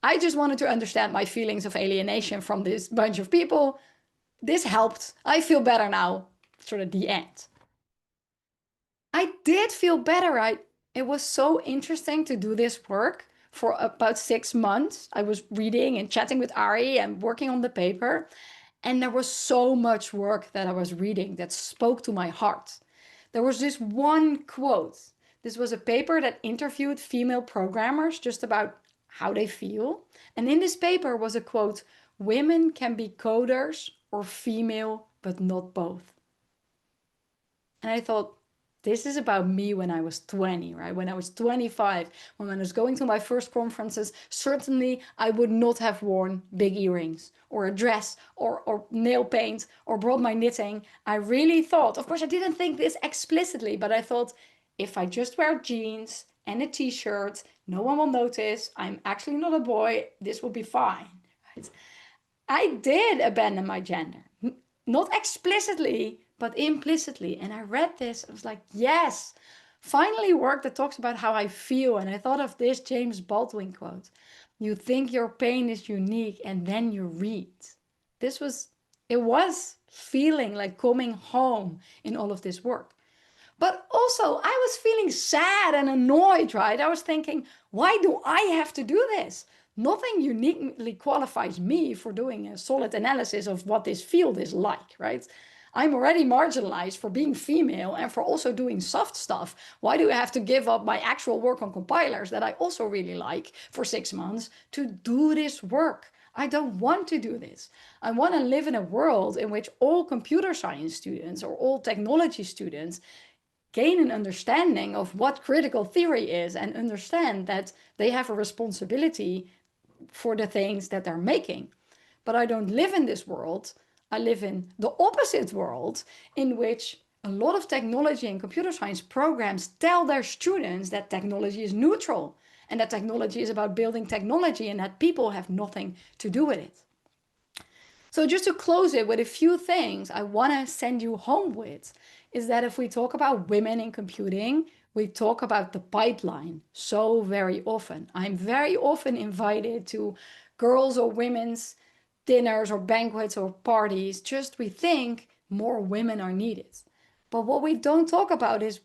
I just wanted to understand my feelings of alienation from this bunch of people. This helped. I feel better now, sort of the end. I did feel better. It was so interesting to do this work for about 6 months. I was reading and chatting with Ari and working on the paper. And there was so much work that I was reading that spoke to my heart. There was this one quote. This was a paper that interviewed female programmers just about how they feel. And in this paper was a quote, "Women can be coders or female, but not both." And I thought, this is about me when I was 20, right? When I was 25, when I was going to my first conferences, certainly I would not have worn big earrings or a dress or nail paint or brought my knitting. I really thought, of course, I didn't think this explicitly, but I thought if I just wear jeans and a t-shirt, no one will notice. I'm actually not a boy. This will be fine, right? I did abandon my gender, not explicitly, but implicitly. And I read this, I was like, yes, finally work that talks about how I feel. And I thought of this James Baldwin quote, "You think your pain is unique and then you read." It was feeling like coming home in all of this work. But also I was feeling sad and annoyed, right? I was thinking, why do I have to do this? Nothing uniquely qualifies me for doing a solid analysis of what this field is like, right? I'm already marginalized for being female and for also doing soft stuff. Why do I have to give up my actual work on compilers that I also really like for 6 months to do this work? I don't want to do this. I want to live in a world in which all computer science students or all technology students gain an understanding of what critical theory is and understand that they have a responsibility for the things that they're making. But I don't live in this world. I live in the opposite world in which a lot of technology and computer science programs tell their students that technology is neutral and that technology is about building technology and that people have nothing to do with it. So just to close it with a few things I want to send you home with is that if we talk about women in computing, we talk about the pipeline so very often. I'm very often invited to girls or women's dinners or banquets or parties. Just we think more women are needed. But what we don't talk about is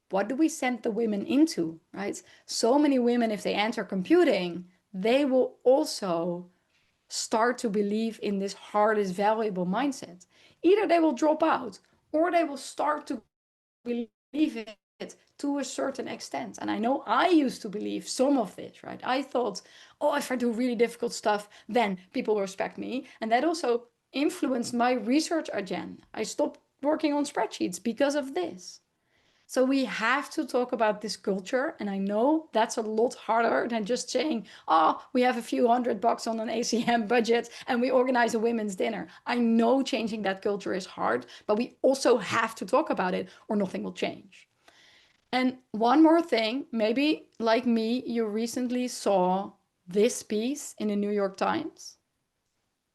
what do we send the women into, right? So many women, if they enter computing, they will also start to believe in this hard is valuable mindset. Either they will drop out or they will start to believe it to a certain extent. And I know I used to believe some of this, right? I thought, oh, if I do really difficult stuff, then people will respect me. And that also influenced my research agenda. I stopped working on spreadsheets because of this. So we have to talk about this culture. And I know that's a lot harder than just saying, oh, we have a few $100 on an ACM budget and we organize a women's dinner. I know changing that culture is hard, but we also have to talk about it or nothing will change. And one more thing, maybe like me, you recently saw this piece in the New York Times.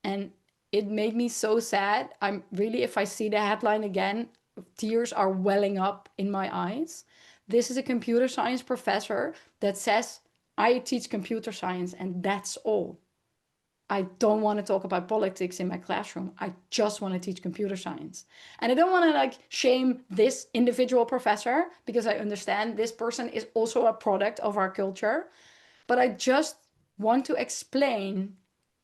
And it made me so sad. I'm really, if I see the headline again, tears are welling up in my eyes. This is a computer science professor that says, I teach computer science and that's all. I don't want to talk about politics in my classroom. I just want to teach computer science. And I don't want to like shame this individual professor because I understand this person is also a product of our culture. But I just want to explain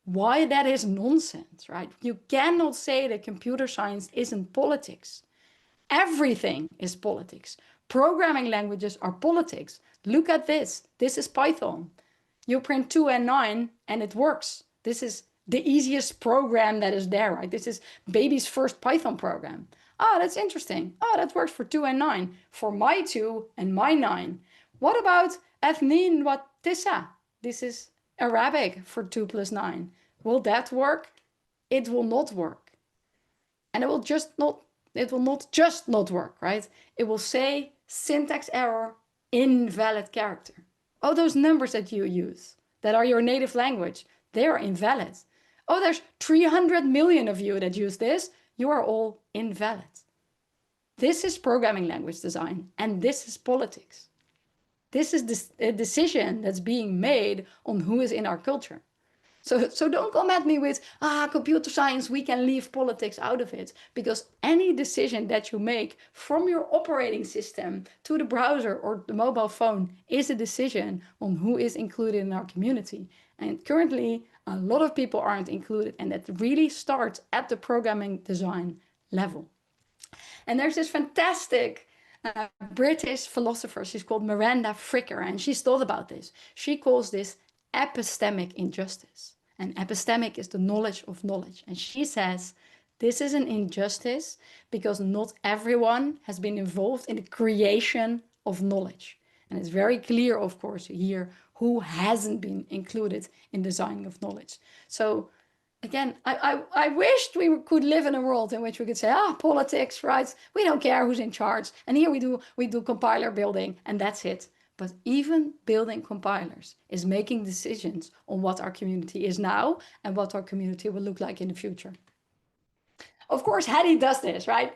why that is nonsense, right? You cannot say that computer science isn't politics. Everything is politics. Programming languages are politics. Look at this. This is Python. You print 2 and 9 and it works. This is the easiest program that is there, right? This is baby's first Python program. Oh, that's interesting. Oh, that works for 2 and 9. For my 2 and my 9. What about Ethnin wat Tissa? This is Arabic for 2 plus 9. Will that work? It will not work. And it will not just not work, right? It will say syntax error, invalid character. Oh, those numbers that you use that are your native language, they are invalid. Oh, there's 300 million of you that use this. You are all invalid. This is programming language design, and this is politics. This is a decision that's being made on who is in our culture. So don't come at me with, computer science, we can leave politics out of it. Because any decision that you make from your operating system to the browser or the mobile phone is a decision on who is included in our community. And currently, a lot of people aren't included, and that really starts at the programming design level. And there's this fantastic British philosopher, she's called Miranda Fricker, and she's thought about this. She calls this epistemic injustice. And epistemic is the knowledge of knowledge. And she says, this is an injustice because not everyone has been involved in the creation of knowledge. And it's very clear, of course, here who hasn't been included in designing of knowledge. So again, I wished we could live in a world in which we could say, politics, right? We don't care who's in charge. And here we do compiler building, and that's it. But even building compilers is making decisions on what our community is now and what our community will look like in the future. Of course, Hedy does this, right?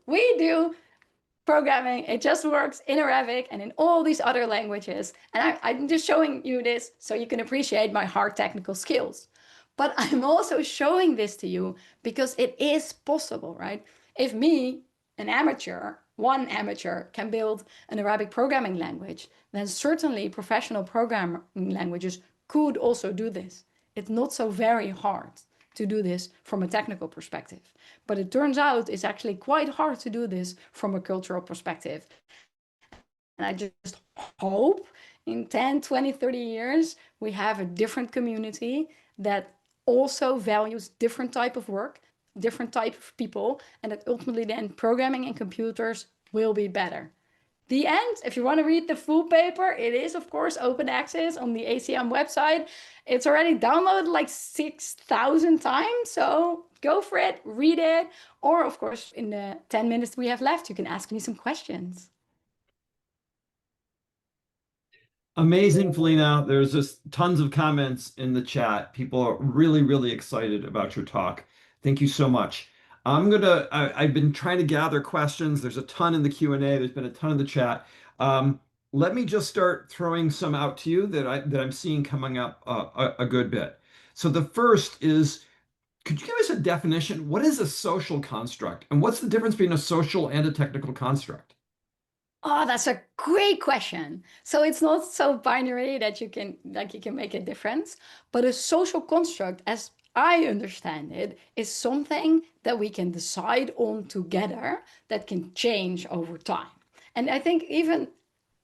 We do programming. It just works in Arabic and in all these other languages. And I'm just showing you this so you can appreciate my hard technical skills. But I'm also showing this to you because it is possible, right? If me, an amateur, one amateur can build an Arabic programming language, then certainly professional programming languages could also do this. It's not so very hard to do this from a technical perspective. But it turns out it's actually quite hard to do this from a cultural perspective. And I just hope in 10, 20, 30 years, we have a different community that also values different type of work, different type of people, and that ultimately then programming and computers will be better. The end, if you want to read the full paper, it is of course open access on the ACM website. It's already downloaded like 6,000 times, so go for it, read it, or of course in the 10 minutes we have left, you can ask me some questions. Amazing, Felienne. There's just tons of comments in the chat. People are really, really excited about your talk. Thank you so much. I've been trying to gather questions. There's a ton in the Q&A. There's been a ton in the chat. Let me just start throwing some out to you that I'm seeing coming up a good bit. So the first is, could you give us a definition? What is a social construct? And what's the difference between a social and a technical construct? Oh, that's a great question. So it's not so binary that you can make a difference, but a social construct, as I understand it, is something that we can decide on together that can change over time. And I think even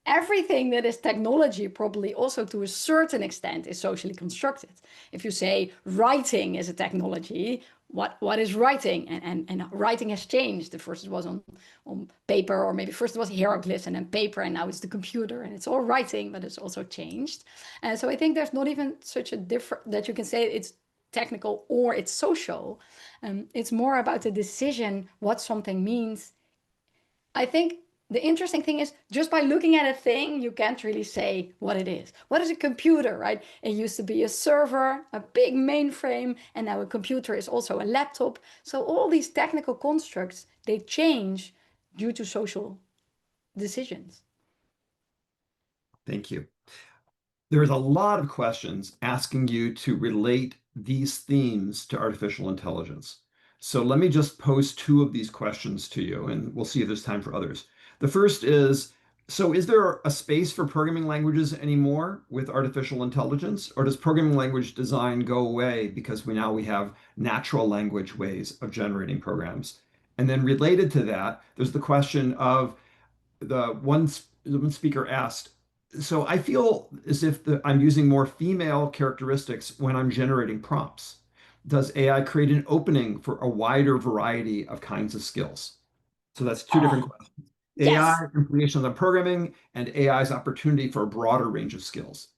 everything that is technology probably also to a certain extent is socially constructed. If you say writing is a technology, what is writing? And writing has changed. The first it was on paper, or maybe first it was hieroglyphs and then paper, and now it's the computer, and it's all writing, but it's also changed. And so I think there's not even such a difference that you can say it's technical or it's social. It's more about the decision, what something means. I think the interesting thing is just by looking at a thing, you can't really say what it is. What is a computer, right? It used to be a server, a big mainframe, and now a computer is also a laptop. So all these technical constructs, they change due to social decisions. Thank you. There's a lot of questions asking you to relate these themes to artificial intelligence. So let me just pose two of these questions to you, and we'll see if there's time for others. The first is, so is there a space for programming languages anymore with artificial intelligence, or does programming language design go away because we have natural language ways of generating programs? And then related to that, there's the question of the one speaker asked, so I feel as if I'm using more female characteristics when I'm generating prompts. Does AI create an opening for a wider variety of kinds of skills? So that's two different Oh, questions. AI yes. implications on programming and AI's opportunity for a broader range of skills.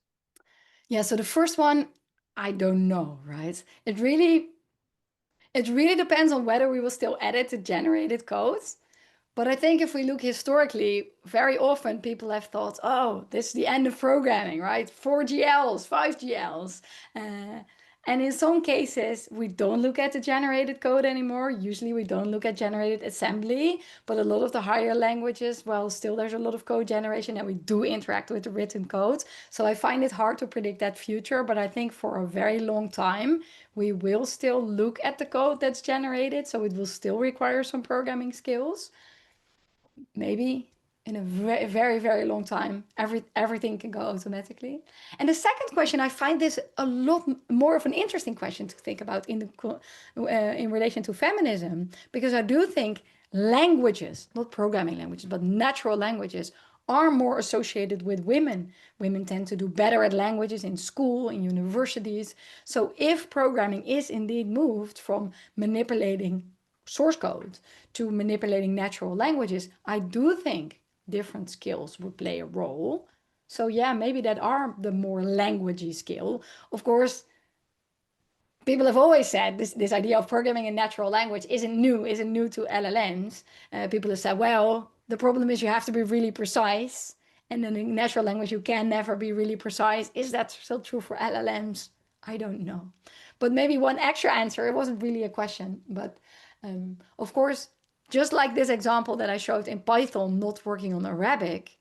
Yeah, so the first one, I don't know, right? It really depends on whether we will still edit the generated codes. But I think if we look historically, very often people have thought, oh, this is the end of programming, right? 4GLs, 5GLs. And in some cases, we don't look at the generated code anymore. Usually we don't look at generated assembly, but a lot of the higher languages, well, still there's a lot of code generation and we do interact with the written code. So I find it hard to predict that future, but I think for a very long time, we will still look at the code that's generated. So it will still require some programming skills. Maybe in a very, very, very long time, everything can go automatically. And the second question, I find this a lot more of an interesting question to think about in relation to feminism, because I do think languages, not programming languages, but natural languages, are more associated with women. Women tend to do better at languages in school, in universities. So if programming is indeed moved from manipulating source code to manipulating natural languages, I do think different skills would play a role. So yeah, maybe that are the more languagey skill. Of course, people have always said this idea of programming in natural language isn't new to LLMs. People have said, well, the problem is you have to be really precise. And then in natural language, you can never be really precise. Is that still true for LLMs? I don't know. But maybe one extra answer, it wasn't really a question, but of course, just like this example that I showed in Python not working on Arabic,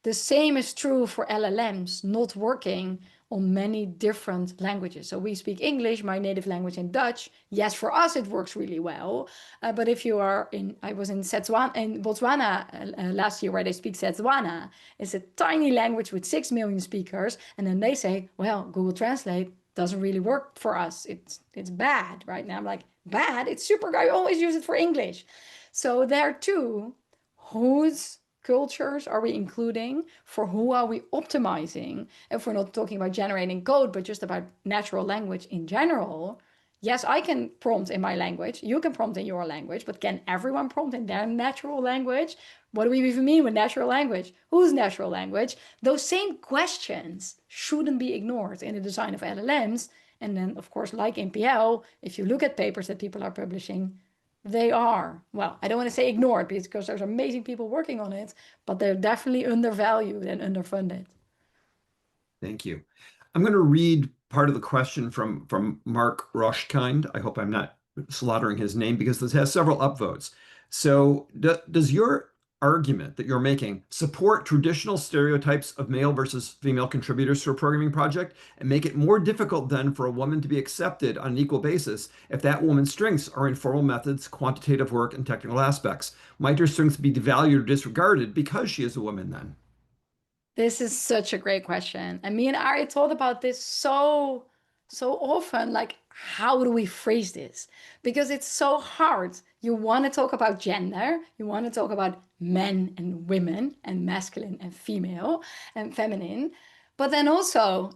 the same is true for LLMs not working on many different languages. So we speak English, my native language, and Dutch. Yes, for us it works really well. But if you are I was in Botswana last year, where they speak Setswana. It's a tiny language with 6 million speakers, and then they say, well, Google Translate doesn't really work for us. It's bad, right? Now I'm like, bad? It's super good. I always use it for English. So there too, whose cultures are we including? For who are we optimizing? If we're not talking about generating code, but just about natural language in general, yes, I can prompt in my language. You can prompt in your language, but can everyone prompt in their natural language? What do we even mean with natural language? Whose natural language? Those same questions shouldn't be ignored in the design of LLMs. And then, of course, like NPL, if you look at papers that people are publishing, they are, well, I don't want to say ignored because there's amazing people working on it, but they're definitely undervalued and underfunded. Thank you. I'm going to read part of the question from Mark Roshkind. I hope I'm not slaughtering his name because this has several upvotes. So does your argument that you're making support traditional stereotypes of male versus female contributors to a programming project and make it more difficult then for a woman to be accepted on an equal basis if that woman's strengths are in formal methods, quantitative work, and technical aspects? Might her strengths be devalued or disregarded because she is a woman then? This is such a great question. And me and Ari thought about this so often, like, how do we phrase this? Because it's so hard. You want to talk about gender, you want to talk about men and women and masculine and female and feminine. But then also,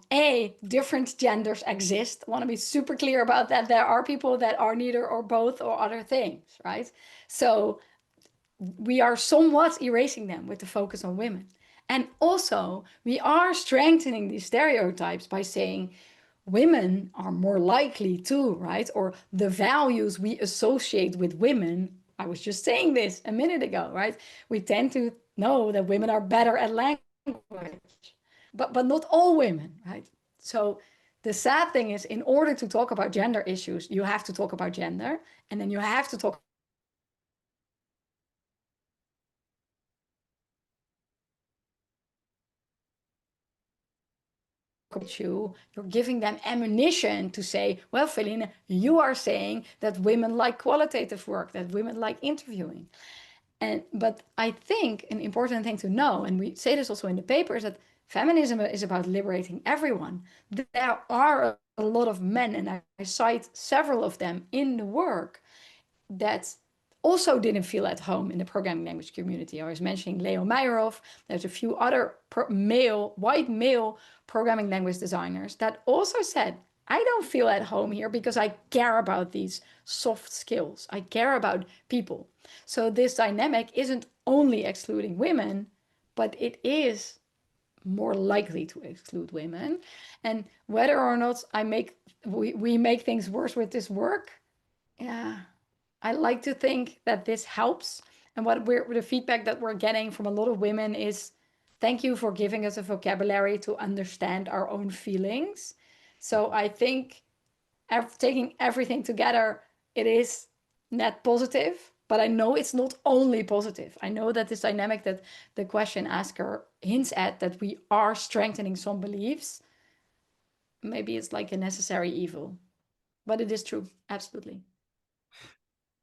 different genders exist. I want to be super clear about that. There are people that are neither or both or other things, right? So we are somewhat erasing them with the focus on women. And also, we are strengthening these stereotypes by saying women are more likely to, right? Or the values we associate with women. I was just saying this a minute ago, right? We tend to know that women are better at language, but not all women, right? So the sad thing is, in order to talk about gender issues, you have to talk about gender, and then you have to talk you, you're giving them ammunition to say, well, Felienne, you are saying that women like qualitative work, that women like interviewing. But I think an important thing to know, and we say this also in the paper, is that feminism is about liberating everyone. There are a lot of men, and I cite several of them in the work, that also didn't feel at home in the programming language community. I was mentioning Leo Meyerhoff. There's a few other white male programming language designers that also said, I don't feel at home here because I care about these soft skills. I care about people. So this dynamic isn't only excluding women, but it is more likely to exclude women. And whether or not we make things worse with this work, yeah, I like to think that this helps. And the feedback that we're getting from a lot of women is, thank you for giving us a vocabulary to understand our own feelings. So I think taking everything together, it is net positive. But I know it's not only positive. I know that this dynamic that the question asker hints at, that we are strengthening some beliefs, maybe it's like a necessary evil. But it is true, absolutely.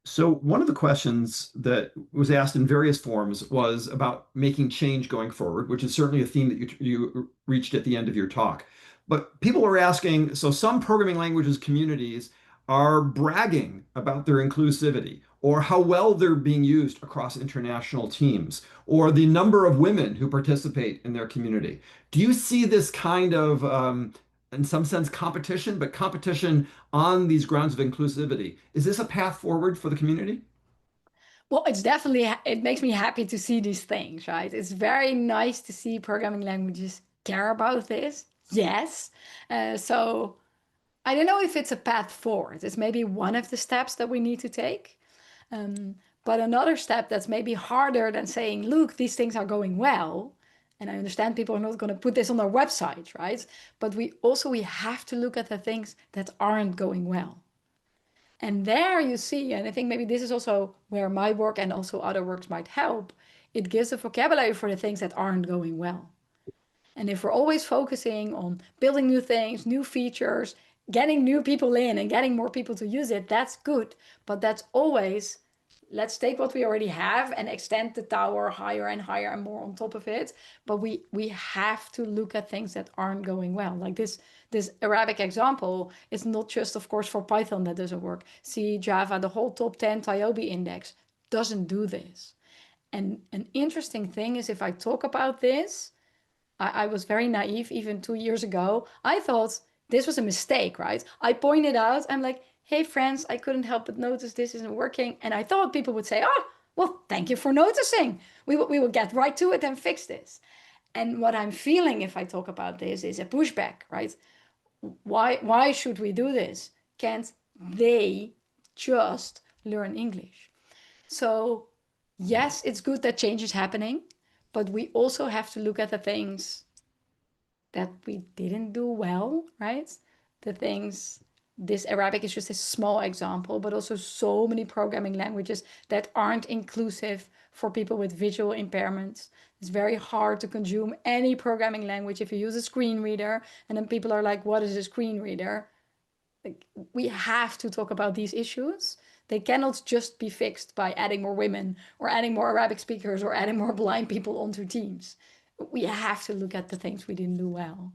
So one of the questions that was asked in various forms was about making change going forward, which is certainly a theme that you reached at the end of your talk. But people are asking, so some programming languages communities are bragging about their inclusivity or how well they're being used across international teams or the number of women who participate in their community. Do you see this kind of, in some sense, competition, but competition on these grounds of inclusivity? Is this a path forward for the community? Well, it's definitely, it makes me happy to see these things, right? It's very nice to see programming languages care about this. Yes. So I don't know if it's a path forward. It's maybe one of the steps that we need to take. Um, but another step that's maybe harder than saying, look, these things are going well. And I understand people are not going to put this on their website, right? But we have to look at the things that aren't going well. And there you see, and I think maybe this is also where my work and also other works might help. It gives a vocabulary for the things that aren't going well. And if we're always focusing on building new things, new features, getting new people in and getting more people to use it, that's good. But that's always, let's take what we already have and extend the tower higher and higher and more on top of it. But we have to look at things that aren't going well. Like this Arabic example is not just, of course, for Python that doesn't work. See, Java, the whole top 10 TIOBE index doesn't do this. And an interesting thing is, if I talk about this, I was very naive even 2 years ago. I thought this was a mistake, right? I pointed out, I'm like, hey, friends, I couldn't help but notice this isn't working. And I thought people would say, oh, well, thank you for noticing. We will get right to it and fix this. And what I'm feeling if I talk about this is a pushback, right? Why should we do this? Can't they just learn English? So yes, it's good that change is happening, but we also have to look at the things that we didn't do well, right? The things, this Arabic is just a small example, but also so many programming languages that aren't inclusive for people with visual impairments. It's very hard to consume any programming language if you use a screen reader, and then people are like, what is a screen reader? Like, we have to talk about these issues. They cannot just be fixed by adding more women or adding more Arabic speakers or adding more blind people onto teams. We have to look at the things we didn't do well.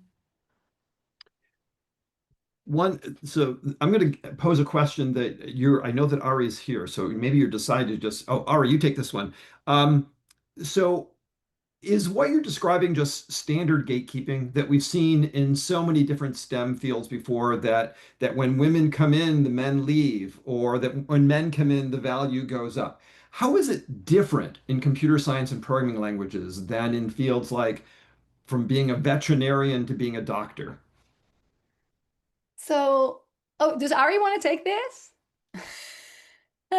So I'm going to pose a question that I know that Ari is here, so maybe you're decided to just, oh, Ari, you take this one. So is what you're describing just standard gatekeeping that we've seen in so many different STEM fields before, that when women come in, the men leave, or that when men come in, the value goes up? How is it different in computer science and programming languages than in fields like from being a veterinarian to being a doctor? So, oh, does Ari want to take this?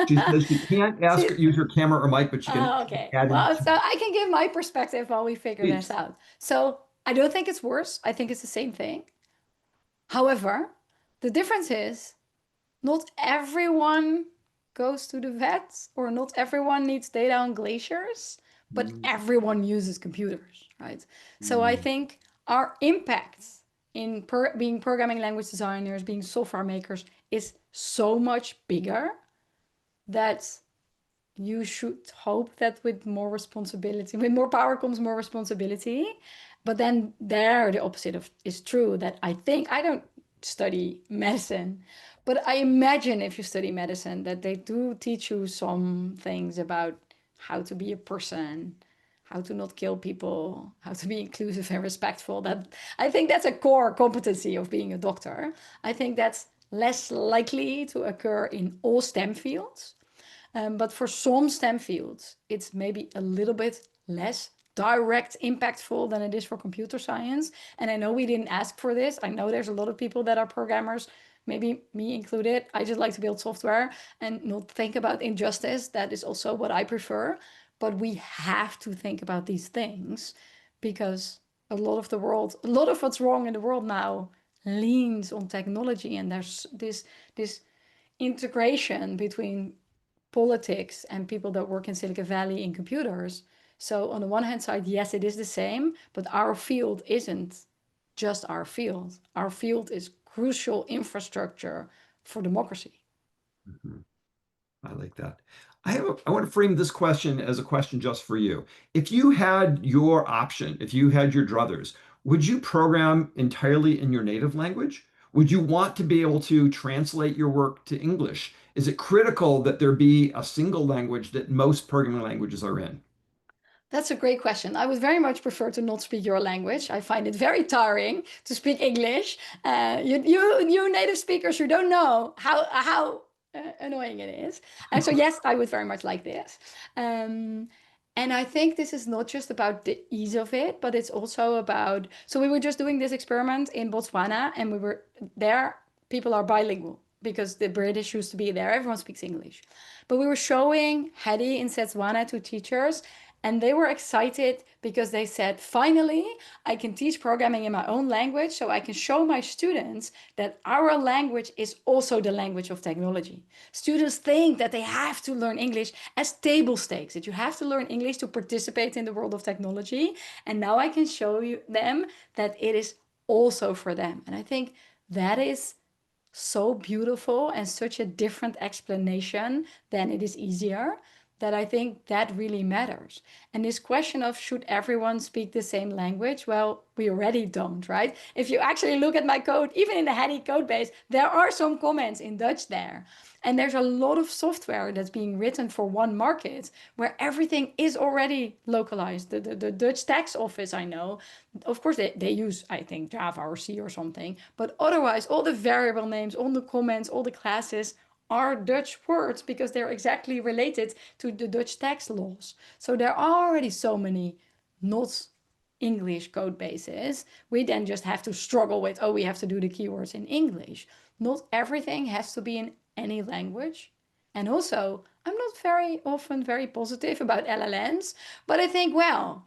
She says she can't She, use her camera or mic, but she can oh, okay. add in. Well, so I can give my perspective while we figure Please. this out. So I don't think it's worse. I think it's the same thing. However, the difference is not everyone goes to the vet, or not everyone needs data on glaciers, but Mm, everyone uses computers, right? So I mm, think our impact in being programming language designers, being software makers, is so much bigger that you should hope that with more responsibility, with more power comes more responsibility. But then there, the opposite of is true, that I think, I don't study medicine, but I imagine if you study medicine that they do teach you some things about how to be a person, how to not kill people, how to be inclusive and respectful. That I think that's a core competency of being a doctor. I think that's less likely to occur in all STEM fields. But for some STEM fields, it's maybe a little bit less direct impactful than it is for computer science. And I know we didn't ask for this. I know there's a lot of people that are programmers, maybe me included. I just like to build software and not think about injustice. That is also what I prefer. But we have to think about these things because a lot of the world, a lot of what's wrong in the world now leans on technology. And there's this integration between politics and people that work in Silicon Valley in computers. So on the one hand side, yes, it is the same, but our field isn't just our field. Our field is crucial infrastructure for democracy. Mhm. I like that. I want to frame this question as a question just for you. If you had your option, if you had your druthers, would you program entirely in your native language? Would you want to be able to translate your work to English? Is it critical that there be a single language that most programming languages are in? That's a great question. I would very much prefer to not speak your language. I find it very tiring to speak English. You native speakers, you don't know how annoying it is. And so, yes, I would very much like this. And I think this is not just about the ease of it, but it's also about. So we were just doing this experiment in Botswana, and we were there. People are bilingual because the British used to be there. Everyone speaks English. But we were showing Hedy in Botswana to teachers, and they were excited because they said, finally, I can teach programming in my own language so I can show my students that our language is also the language of technology. Students think that they have to learn English as table stakes, that you have to learn English to participate in the world of technology. And now I can show them that it is also for them. And I think that is so beautiful and such a different explanation than it is easier, that I think that really matters. And this question of should everyone speak the same language? Well, we already don't, right? If you actually look at my code, even in the Hedy code base, there are some comments in Dutch there. And there's a lot of software that's being written for one market where everything is already localized. The Dutch tax office, I know, of course, they use, I think, Java or C or something. But otherwise, all the variable names, all the comments, all the classes are Dutch words because they're exactly related to the Dutch tax laws. So there are already so many not English code bases. We then just have to struggle with, oh, we have to do the keywords in English. Not everything has to be in any language. And also, I'm not very often very positive about LLMs, but I think, well,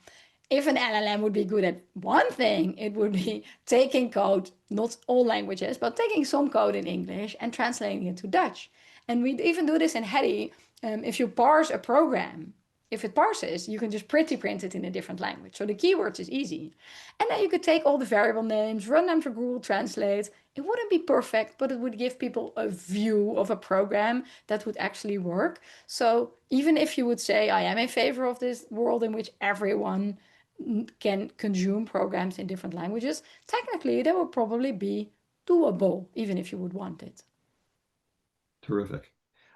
if an LLM would be good at one thing, it would be taking code, not all languages, but taking some code in English and translating it to Dutch. And we even do this in Hedy. If you parse a program, if it parses, you can just pretty print it in a different language. So the keywords is easy. And then you could take all the variable names, run them through Google Translate. It wouldn't be perfect, but it would give people a view of a program that would actually work. So even if you would say, I am in favor of this world in which everyone can consume programs in different languages, technically that would probably be doable, even if you would want it. Terrific.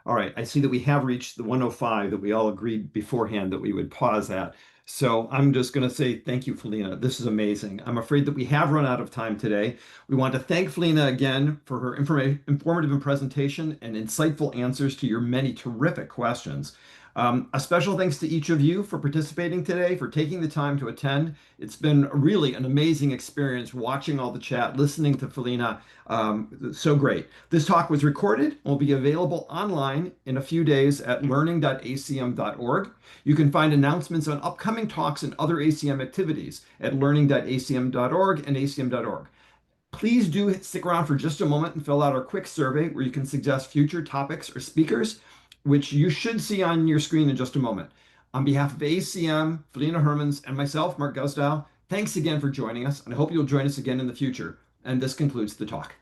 All right, I see that we have reached the 105 that we all agreed beforehand that we would pause at. So I'm just going to say thank you, Felienne. This is amazing. I'm afraid that we have run out of time today. We want to thank Felienne again for her informative presentation and insightful answers to your many terrific questions. A special thanks to each of you for participating today, for taking the time to attend. It's been really an amazing experience watching all the chat, listening to Felienne. So great. This talk was recorded and will be available online in a few days at learning.acm.org. You can find announcements on upcoming talks and other ACM activities at learning.acm.org and acm.org. Please do stick around for just a moment and fill out our quick survey where you can suggest future topics or speakers, which you should see on your screen in just a moment. On behalf of ACM, Felienne Hermans, and myself, Mark Guzdial, thanks again for joining us, and I hope you'll join us again in the future. And this concludes the talk.